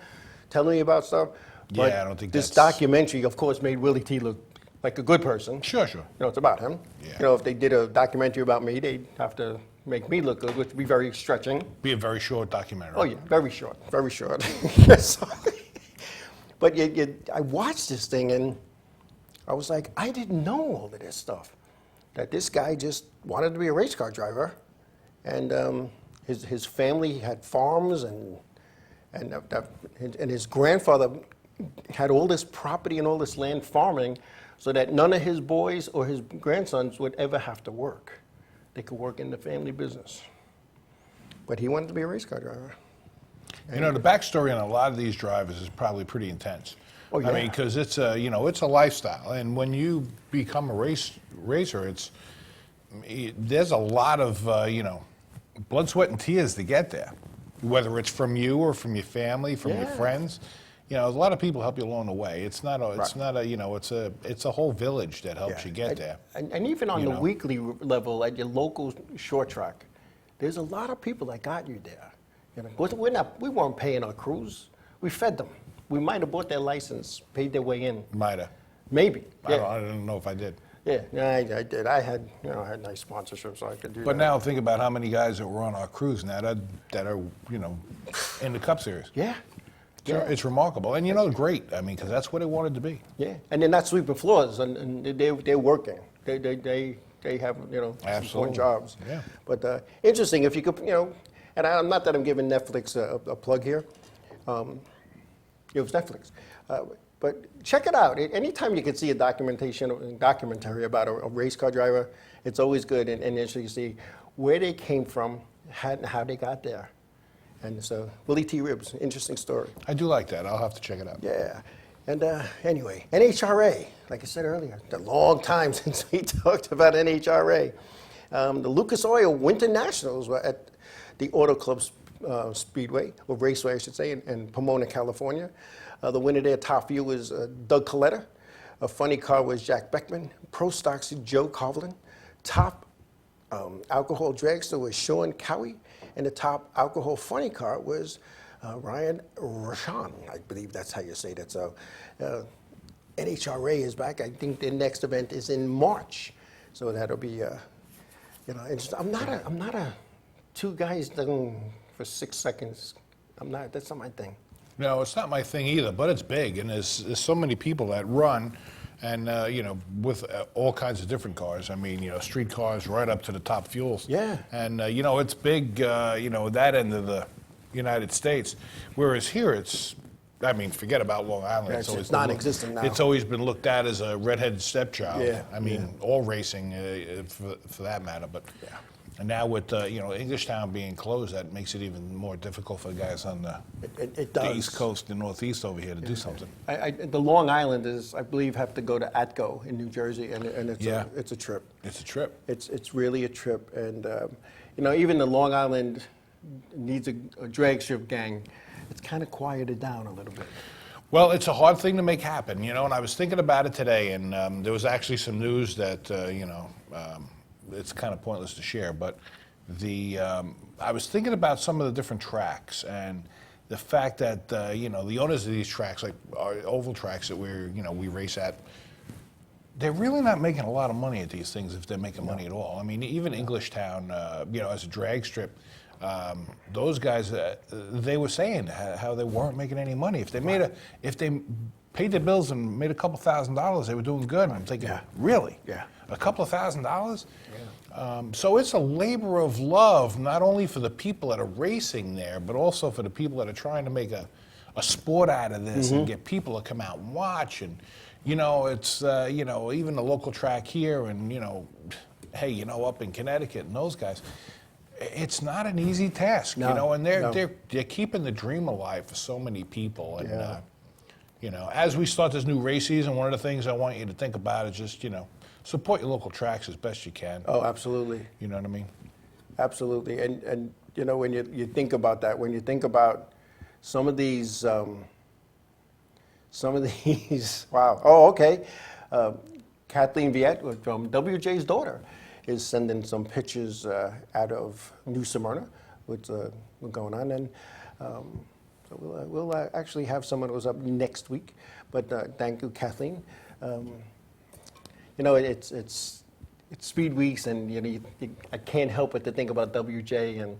telling me about stuff. Yeah, But I don't think this that's- documentary, of course, made Willie T. look like a good person. Sure. You know, it's about him. Yeah. You know, if they did a documentary about me, they'd have to make me look good, which would be very stretching. Be a very short documentary. Oh, yeah, very short, very short. Yes. But I watched this thing, and I was like, I didn't know all of this stuff. That this guy just wanted to be a race car driver, and his family had farms, and his grandfather had all this property and all this land farming, so that none of his boys or his grandsons would ever have to work. They could work in the family business. But he wanted to be a race car driver. You know, the backstory on a lot of these drivers is probably pretty intense. Oh, yeah. I mean, because it's a, you know, it's a lifestyle, and when you become a racer, there's a lot of you know, blood, sweat, and tears to get there. Whether it's from you or from your family, from your friends, you know, a lot of people help you along the way. It's not a, you know, it's a whole village that helps you get there. And even on You the know. weekly level at your local short track, there's a lot of people that got you there. You know, we weren't paying our crews. We fed them. We might have bought their license, paid their way in. Might have. Maybe. Yeah. I don't know if I did. Yeah, I did. I had nice sponsorships, so I could do that. But now think about how many guys that were on our crews now that are, you know, in the Cup Series. Yeah. It's remarkable, and you know, great. I mean, because that's what it wanted to be. Yeah, and they're not sweeping floors, and they're working. They have, you know, some important jobs. Yeah. But interesting, if you could, you know, and I'm not that I'm giving Netflix a plug here. It was Netflix. But check it out. Anytime you can see a documentary about a race car driver, it's always good, and interesting to see where they came from, how they got there. And so, Willie T. Ribbs, interesting story. I do like that. I'll have to check it out. Yeah. And anyway, NHRA, like I said earlier, it's a long time since we talked about NHRA. The Lucas Oil Winter Nationals were at the Auto Club Speedway, or Raceway, I should say, in Pomona, California. The winner there, top fuel, was Doug Coletta. A funny car was Jack Beckman. Pro Stocks, Joe Coughlin. Top alcohol dragster was Sean Cowie. And the top alcohol funny car was Ryan Rashan. I believe that's how you say that. So NHRA is back. I think the next event is in March. So that'll be, you know, interesting. I'm not a two guys done for 6 seconds. That's not my thing. No, it's not my thing either, but it's big, and there's so many people that run, and you know, with all kinds of different cars. I mean, you know, street cars right up to the top fuels. Yeah. And you know, it's big. You know, that end of the United States, whereas here it's. I mean, forget about Long Island. Yeah, it's non-existent now. It's always been looked at as a redheaded stepchild. Yeah, I mean, all racing, for that matter. But And now with Englishtown being closed, that makes it even more difficult for the guys on the does. East Coast and Northeast over here to do something. The Long Islanders, I believe, have to go to Atco in New Jersey, and it's a trip. It's a trip. It's really a trip, and even the Long Island needs a drag strip gang. It's kind of quieted down a little bit. Well, it's a hard thing to make happen, and I was thinking about it today, and there was actually some news that it's kind of pointless to share, but I was thinking about some of the different tracks and the fact that the owners of these tracks, like our oval tracks that we race at, they're really not making a lot of money at these things if they're making money at all. I mean, even Englishtown, as a drag strip, those guys, they were saying how they weren't making any money. If they paid their bills and made a couple $1,000s, they were doing good. And I'm thinking, really? Yeah. A couple of $1,000s? Yeah. So it's a labor of love, not only for the people that are racing there, but also for the people that are trying to make a sport out of this and get people to come out and watch. And, it's, even the local track here and, hey, up in Connecticut and those guys, it's not an easy task, and they're keeping the dream alive for so many people. And, as we start this new race season, one of the things I want you to think about is just, support your local tracks as best you can. Oh, absolutely. You know what I mean? Absolutely. And when you think about that, when you think about some of these, wow. Oh, okay. Kathleen Viette from WJ's daughter is sending some pictures out of New Symyrna, what's going on. And so we'll actually have some of those up next week. But thank you, Kathleen. It's Speed Weeks, and I can't help but to think about WJ and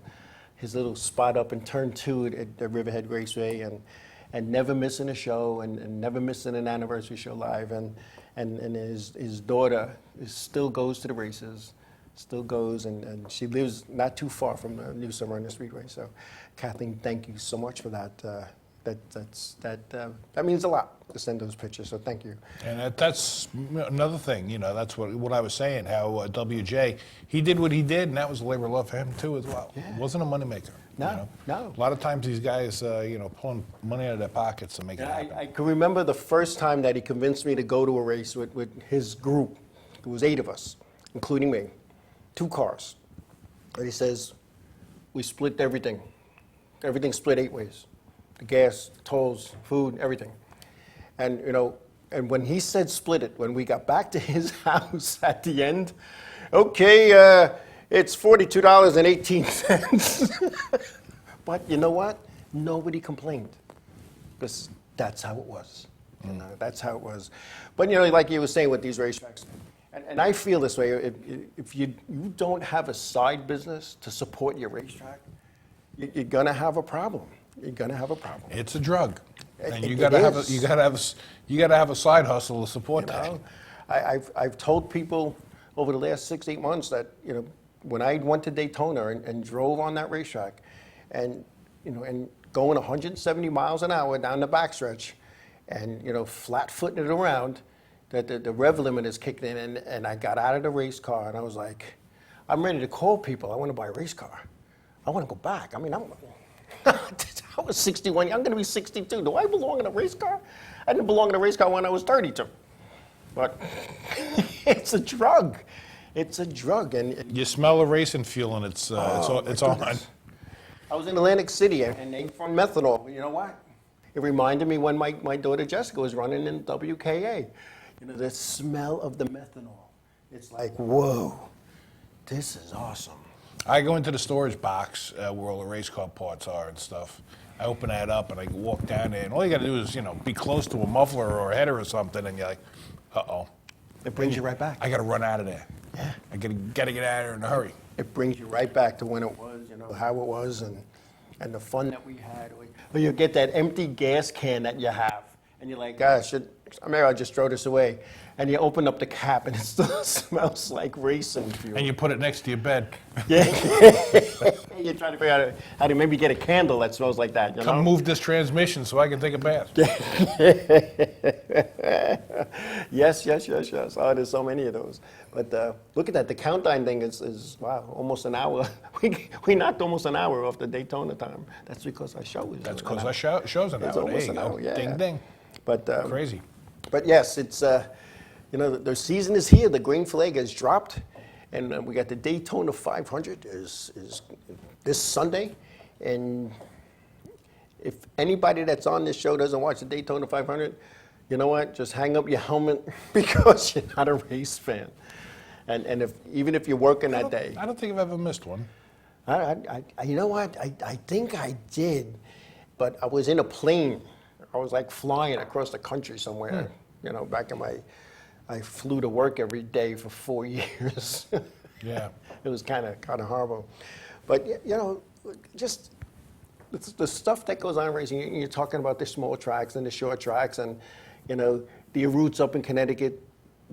his little spot up in Turn 2 at the Riverhead Raceway, and never missing a show, and never missing an anniversary show live, and his daughter still goes to the races, still goes, and she lives not too far from the New Symyrna Speedway. So, Kathleen, thank you so much for that. That means a lot to send those pictures, so thank you. And that's another thing, that's what I was saying, how WJ, he did what he did, and that was a labor of love for him too as well. Yeah. It wasn't a moneymaker. No. A lot of times these guys, pulling money out of their pockets to make it happen. I can remember the first time that he convinced me to go to a race with his group. There was 8 of us, including me, 2 cars. And he says, we split everything. Everything split 8 ways. The gas, tolls, food, everything. And, and when he said split it, when we got back to his house at the end, okay, it's $42.18. But you know what? Nobody complained, because that's how it was. That's how it was. But, like you were saying with these racetracks, and I feel this way, if you don't have a side business to support your racetrack, you're going to have a problem. You're going to have a problem. It's a drug, and you got to have a side hustle to support that. I've told people over the last 6-8 months that when I went to Daytona and drove on that racetrack, and going 170 miles an hour down the backstretch, and flat-footing it around, that the rev limit is kicked in, and I got out of the race car, and I was like, I'm ready to call people. I want to buy a race car. I want to go back. I mean, I was 61. I'm going to be 62. Do I belong in a race car? I didn't belong in a race car when I was 32. But it's a drug. It's a drug, and you smell the racing fuel, and it's on. I was in Atlantic City, and they found methanol. You know what? It reminded me when my daughter Jessica was running in WKA. The smell of the methanol. It's like, whoa, this is awesome. I go into the storage box where all the race car parts are and stuff. I open that up and I walk down there, and all you got to do is, be close to a muffler or a header or something, and you're like, uh-oh. It brings you right back. I got to run out of there. Yeah. I got to get out of there in a hurry. It brings you right back to when it was, how it was, and the fun that we had. Or you get that empty gas can that you have, and you're like, gosh, maybe I'll just throw this away. And you open up the cap, and it still smells like racing fuel. And you put it next to your bed. Yeah. You try to figure out how to maybe get a candle that smells like that, you know? Come move this transmission so I can take a bath. Yes. Oh, there's so many of those. But look at that. The countdown thing is wow, almost an hour. We knocked almost an hour off the Daytona time. That's because our show is. That's because our show's an It's hour. There almost you an go. hour, yeah. Ding, ding. But Crazy. But yes, it's you know, the season is here. The green flag has dropped, and we got the Daytona 500 is this Sunday, and if anybody that's on this show doesn't watch the Daytona 500, you know what? Just hang up your helmet because you're not a race fan. And even if you're working that day. I don't think I've ever missed one. You know what? I think I did, but I was in a plane. I was like flying across the country somewhere. You know, back in I flew to work every day for 4 years. Yeah. It was kind of horrible. But, you know, just the stuff that goes on in racing, you're talking about the small tracks and the short tracks, and, you know, the routes up in Connecticut,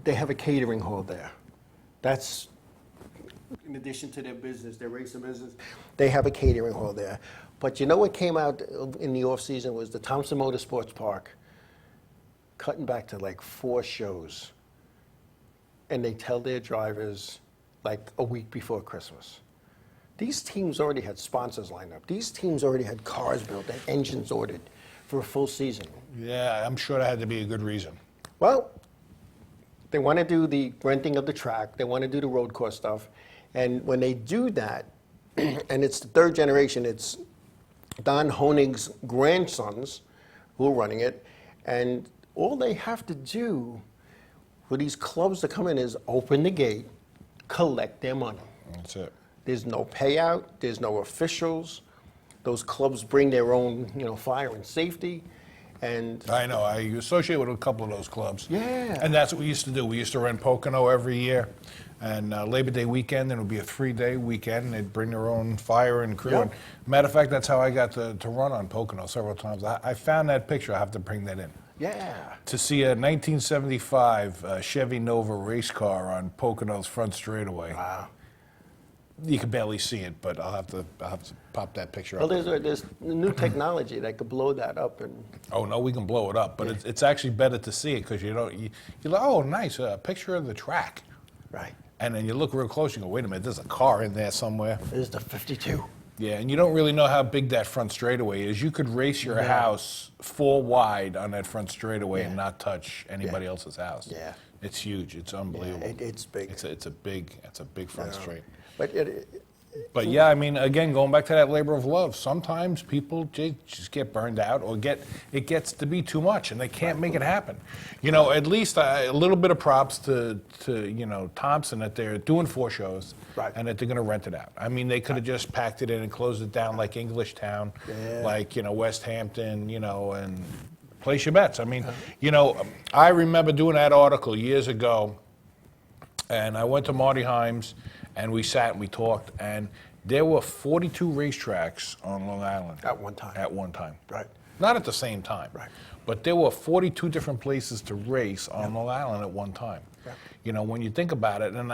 they have a catering hall there. That's, in addition to their business, their racing business, they have a catering hall there. But you know what came out in the off-season was the Thompson Motorsports Park, cutting back to like 4 shows. And they tell their drivers like a week before Christmas. These teams already had sponsors lined up. These teams already had cars built and engines ordered for a full season. Yeah, I'm sure that had to be a good reason. Well, they want to do the renting of the track. They want to do the road course stuff. And when they do that, and it's the 3rd generation, it's Don Honig's grandsons who are running it. And all they have to do for these clubs to come in is open the gate, collect their money. That's it. There's no payout. There's no officials. Those clubs bring their own, you know, fire and safety. And I know. I associate with a couple of those clubs. Yeah. And that's what we used to do. We used to rent Pocono every year. And Labor Day weekend, then it would be a 3-day weekend, and they'd bring their own fire and crew. Yep. And matter of fact, that's how I got to run on Pocono several times. I found that picture. I have to bring that in. yeah. To see a 1975 Chevy Nova race car on Pocono's front straightaway. Wow. You can barely see it, but I'll have to pop that picture Well, up. there's new technology that could blow that up. And Oh no, we can blow it up, but it's actually better to see it because you're like, oh, nice, a picture of the track. right. And then you look real close, you go, wait a minute, there's a car in there somewhere. There's the 52. Yeah, and you don't really know how big that front straightaway is. You could race your house 4 wide on that front straightaway and not touch anybody else's house. Yeah. It's huge. It's unbelievable. It's big. It's a big front straight. But But yeah, I mean, again, going back to that labor of love, sometimes people just get burned out or it gets to be too much and they can't make it happen. You know, at least a little bit of props to you know, Thompson that they're doing 4 shows and that they're going to rent it out. I mean, they could have just packed it in and closed it down like Englishtown, like, you know, West Hampton, you know, and place your bets. I mean, you know, I remember doing that article years ago, and I went to Marty Himes, and we sat and we talked, and there were 42 racetracks on Long Island. At one time. At one time. Right. Not at the same time. Right. But there were 42 different places to race on Long Island at one time. Yeah. You know, when you think about it, and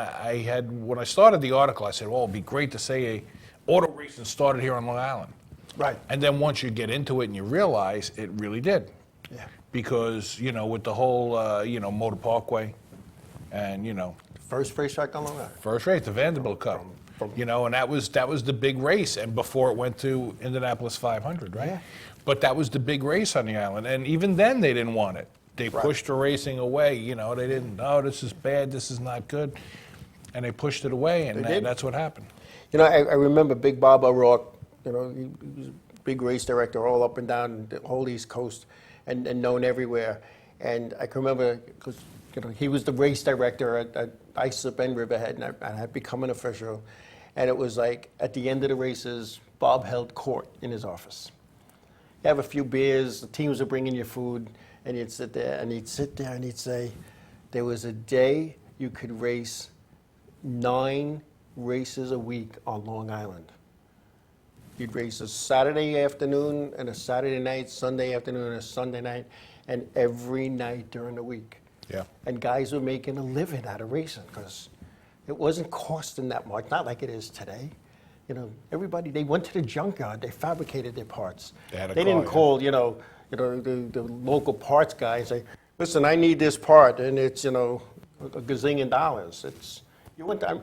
when I started the article, I said, well, it'd be great to say auto racing started here on Long Island. Right. And then once you get into it and you realize it really did. Yeah. Because, you know, with the whole, you know, Motor Parkway and, you know, First racetrack on Long Island. first race, the Vanderbilt Cup. You know, and that was the big race, and before it went to Indianapolis 500, right? Yeah. But that was the big race on the island, and even then they didn't want it. They pushed the racing away. You know, they didn't. Oh, this is bad. This is not good, and they pushed it away, and that's what happened. You know, I remember Big Bob O'Rourke. You know, he was a big race director all up and down the whole East Coast, and known everywhere. And I can remember because you know he was the race director at ISIP and Riverhead, and I had become an official. And it was like at the end of the races, Bob held court in his office. You have a few beers, the teams are bringing you food, and you'd sit there and he'd say, there was a day you could race 9 races a week on Long Island. You'd race a Saturday afternoon and a Saturday night, Sunday afternoon and a Sunday night, and every night during the week. Yeah. And guys were making a living out of racing because it wasn't costing that much, not like it is today. You know, everybody, they went to the junkyard, they fabricated their parts. They had a didn't car, call, the local parts guys, say, listen, I need this part, and it's, a gazillion dollars.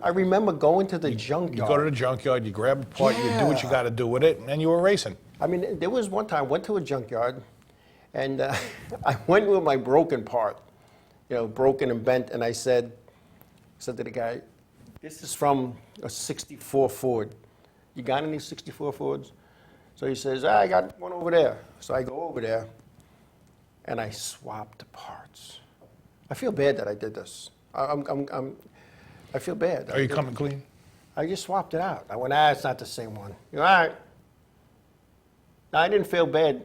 I remember going to the junkyard. You go to the junkyard, you grab a part, you do what you got to do with it, and you were racing. I mean, there was one time I went to a junkyard, and I went with my broken part, broken and bent, and I said to the guy, this is from a 64 Ford. You got any 64 Fords? So he says, I got one over there. So I go over there, and I swapped the parts. I feel bad that I did this. I feel bad. Are you coming clean? I just swapped it out. I went, it's not the same one. All right. Now, I didn't feel bad,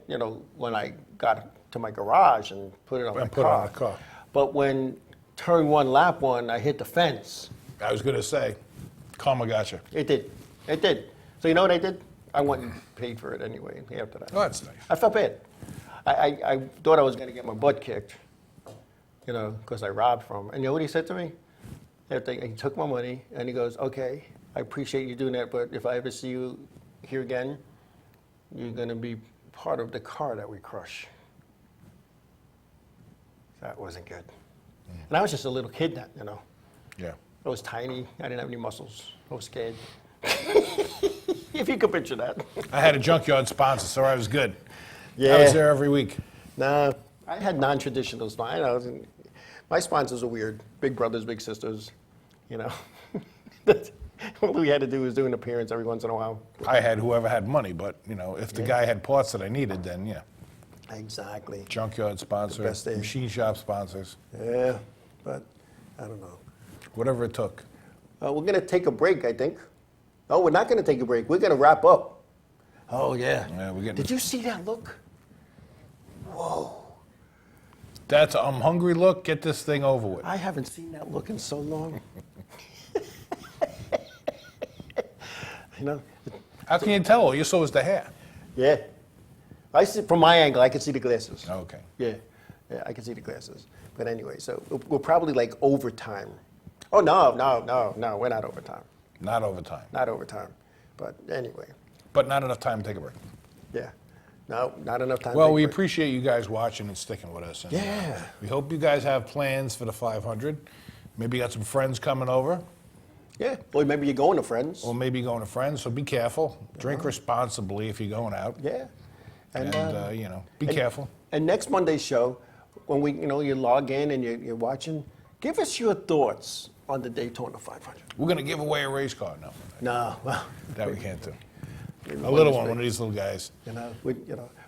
when I got to my garage and put it on the car. But when turn one, lap one, I hit the fence. I was going to say, karma got you. It did. It did. So you know what I did? I went and paid for it anyway after that. Oh, that's nice. I felt bad. I thought I was going to get my butt kicked, because I robbed from him. And you know what he said to me? He took my money, and he goes, okay, I appreciate you doing that, but if I ever see you here again, you're going to be part of the car that we crush. That wasn't good. And I was just a little kid then, Yeah. I was tiny. I didn't have any muscles. I was scared. If you could picture that. I had a junkyard sponsor, so I was good. Yeah. I was there every week. No, I had non-traditional sponsors. My sponsors are weird. Big brothers, big sisters, All we had to do was do an appearance every once in a while. I had whoever had money, but, if the guy had parts that I needed, then, yeah. Exactly. Junkyard sponsor, best age. machine shop sponsors. Yeah, but I don't know. Whatever it took. We're going to take a break, I think. No, we're not going to take a break. We're going to wrap up. Oh, yeah. Yeah, we're getting. Did you see that look? Whoa. That's a I'm hungry look. Get this thing over with. I haven't seen that look in so long. How can you tell? All you saw was the hair. Yeah. I see, from my angle, I can see the glasses. Okay. Yeah, I can see the glasses. But anyway, so we're probably like overtime. Oh, no, we're not overtime. Not overtime. Not overtime. But anyway, But not enough time to take a break. yeah. No, not enough time. Well, to we take a break. appreciate you guys watching and sticking with us. And, Yeah. we hope you guys have plans for the 500. Maybe you got some friends coming over, Yeah, or maybe you're going to friends. or maybe going to friends, so be careful. Drink responsibly if you're going out. Yeah. And, be careful. And next Monday's show, when you log in and you're watching, give us your thoughts on the Daytona 500. We're going to give away a race car. No, No, well, that we can't do. maybe A little this one, week. one of these little guys.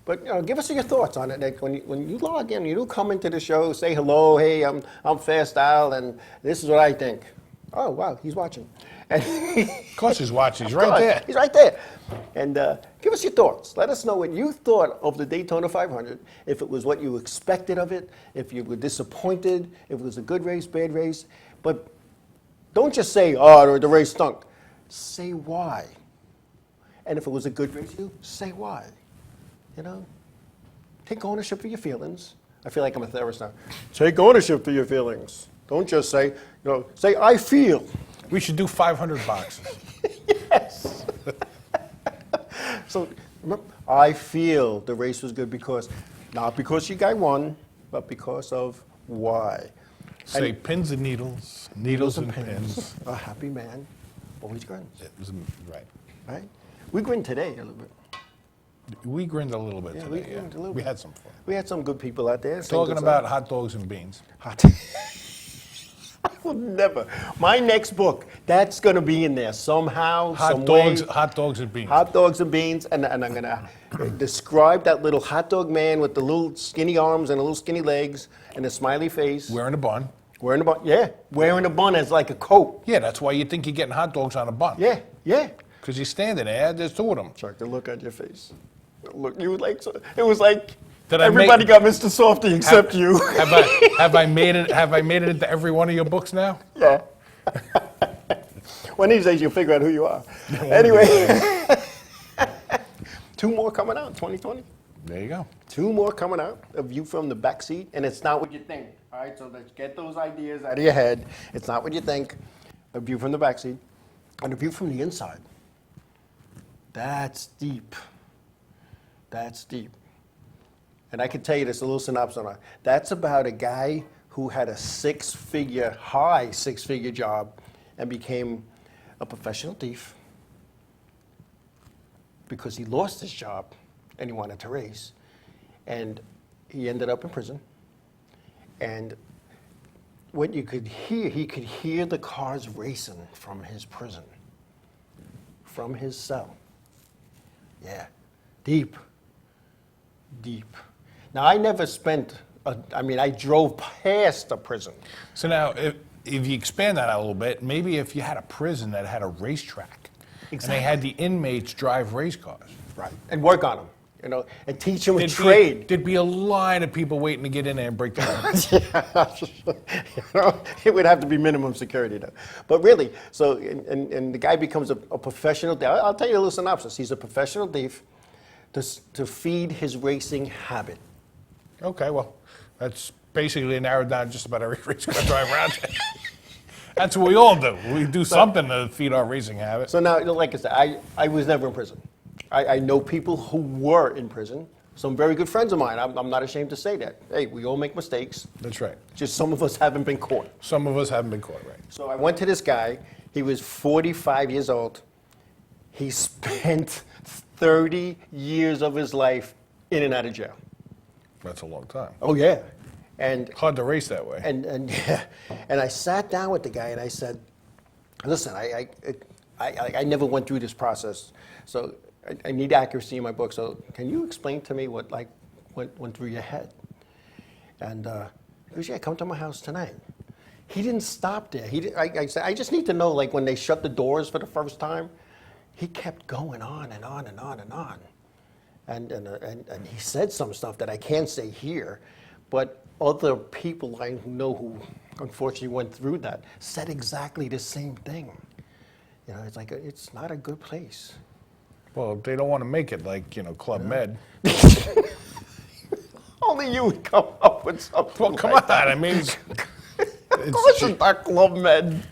But give us your thoughts on it. Like when you log in, you do come into the show, say hello. Hey, I'm Fast Al, and this is what I think. Oh wow, he's watching. And Of course he's watching. He's right there. He's right there. And give us your thoughts. Let us know what you thought of the Daytona 500. If it was what you expected of it. If you were disappointed. If it was a good race, bad race. But don't just say, oh, the race stunk. Say why. And if it was a good race, say why. Take ownership for your feelings. I feel like I'm a therapist now. Take ownership for your feelings. Don't just say, say, I feel. We should do 500 boxes. Yes. So, remember, I feel the race was good because, not because you guy won, but because of why. Say pins and needles, needles and pins. A happy man always grins. It was right. Right? We grinned today a little bit. We grinned a little bit Yeah, today. we grinned a little We bit. had some fun. We had some good people out there. saying Talking good about stuff. hot dogs and beans. Hot. I will never. My next book, that's going to be in there somehow, some way. Hot dogs and beans. Hot dogs and beans, and I'm going to describe that little hot dog man with the little skinny arms and the little skinny legs and the smiley face. Wearing a bun. Wearing a bun, yeah. Wearing a bun as like a coat. Yeah, that's why you think you're getting hot dogs on a bun. Yeah, yeah. Because you're standing there, there's two of them. Chuck, the look on your face. Look, you were like, it was like Did I everybody make- got Mr. Softy except you. Have I made it into every one of your books now? Yeah. One of these days you'll figure out who you are. Anyway. 2 more coming out, 2020. There you go. 2 more coming out, A View from the Backseat, and it's not what you think. All right, so let's get those ideas out of your head. It's not what you think. A View from the Backseat, and A View from the Inside. That's deep. That's deep. And I can tell you this, a little synopsis on it. That's about a guy who had a high six-figure job and became a professional thief because he lost his job and he wanted to race. And he ended up in prison. And what you could hear, he could hear the cars racing from his prison, from his cell. Yeah, deep, deep. Now, I never I drove past a prison. So now, if you expand that out a little bit, maybe if you had a prison that had a racetrack, and they had the inmates drive race cars. Right. And work on them, and teach them a trade. There'd be a line of people waiting to get in there and break the It would have to be minimum security, though. But really, so, and the guy becomes a professional thief. I'll tell you a little synopsis. He's a professional thief to feed his racing habit. Okay, well, that's basically narrowed down just about every race car driver out there. That's what we all do. We do something to feed our racing habit. So now, like I said, I was never in prison. I know people who were in prison, some very good friends of mine. I'm not ashamed to say that. Hey, we all make mistakes. That's right. Just some of us haven't been caught. Some of us haven't been caught, right. So I went to this guy. He was 45 years old. He spent 30 years of his life in and out of jail. That's a long time. Oh, yeah. And hard to race that way. And I sat down with the guy and I said, listen, I never went through this process, so I need accuracy in my book. So can you explain to me what went through your head? And he goes, yeah, come to my house tonight. He didn't stop there. I said, I just need to know, like when they shut the doors for the first time, he kept going on and on and on and on. And he said some stuff that I can't say here, but other people I know who unfortunately went through that said exactly the same thing. It's like, it's not a good place. Well, they don't want to make it like, Club Med. Only you would come up with something. Well, come like on, I mean, of course it's not Club Med.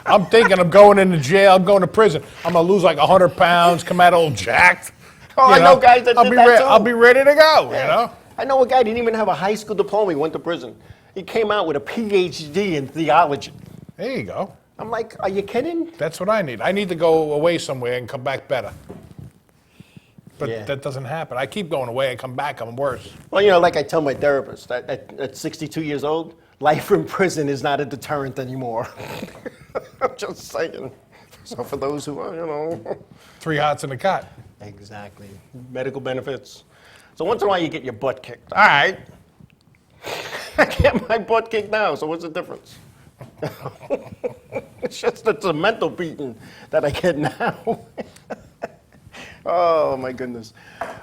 I'm thinking I'm going into jail, I'm going to prison. I'm going to lose like 100 pounds, come out all jacked. Oh, I know guys that did that too. I'll be ready to go, I know a guy didn't even have a high school diploma. He went to prison. He came out with a PhD in theology. There you go. I'm like, are you kidding? That's what I need. I need to go away somewhere and come back better. But that doesn't happen. I keep going away and come back, I'm worse. Well, like I tell my therapist, at 62 years old, life in prison is not a deterrent anymore. I'm just saying. So for those who are, 3 hots in a cot. Exactly. Medical benefits. So once in a while you get your butt kicked. All right. I get my butt kicked now, so what's the difference? It's a mental beating that I get now. Oh, my goodness.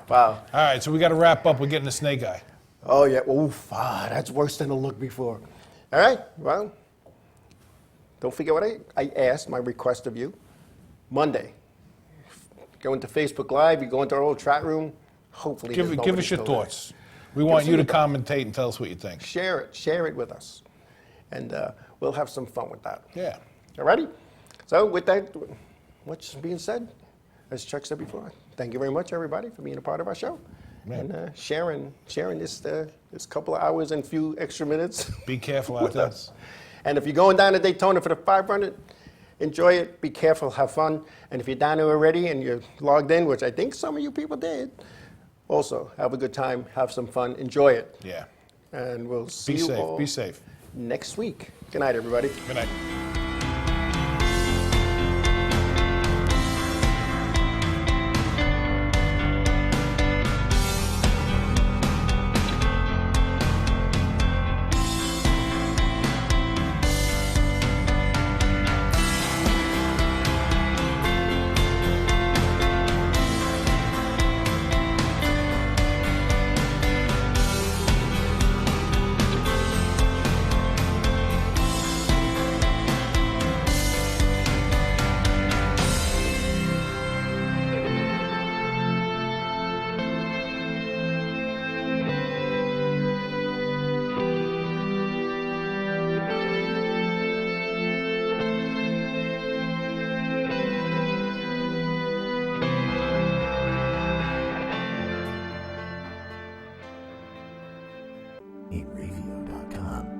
Wow. All right, so we got to wrap up. We're getting the snake eye. Oh, yeah. Oof, that's worse than the look before. All right. Well, don't forget what I asked, my request of you. Monday. Go into Facebook Live. You go into our old chat room. Hopefully, give us your thoughts. We want you to commentate and tell us what you think. Share it with us. And we'll have some fun with that. Yeah. All righty? So with that, what's being said, as Chuck said before, thank you very much, everybody, for being a part of our show. Man. And sharing this couple of hours and few extra minutes. Be careful out with there. us. And if you're going down to Daytona for the 500, enjoy it, be careful, have fun. And if you're down there already and you're logged in, which I think some of you people did, also have a good time, have some fun, enjoy it. Yeah. And we'll see you all Be safe. next week. Good night, everybody. Good night. Inravio.com.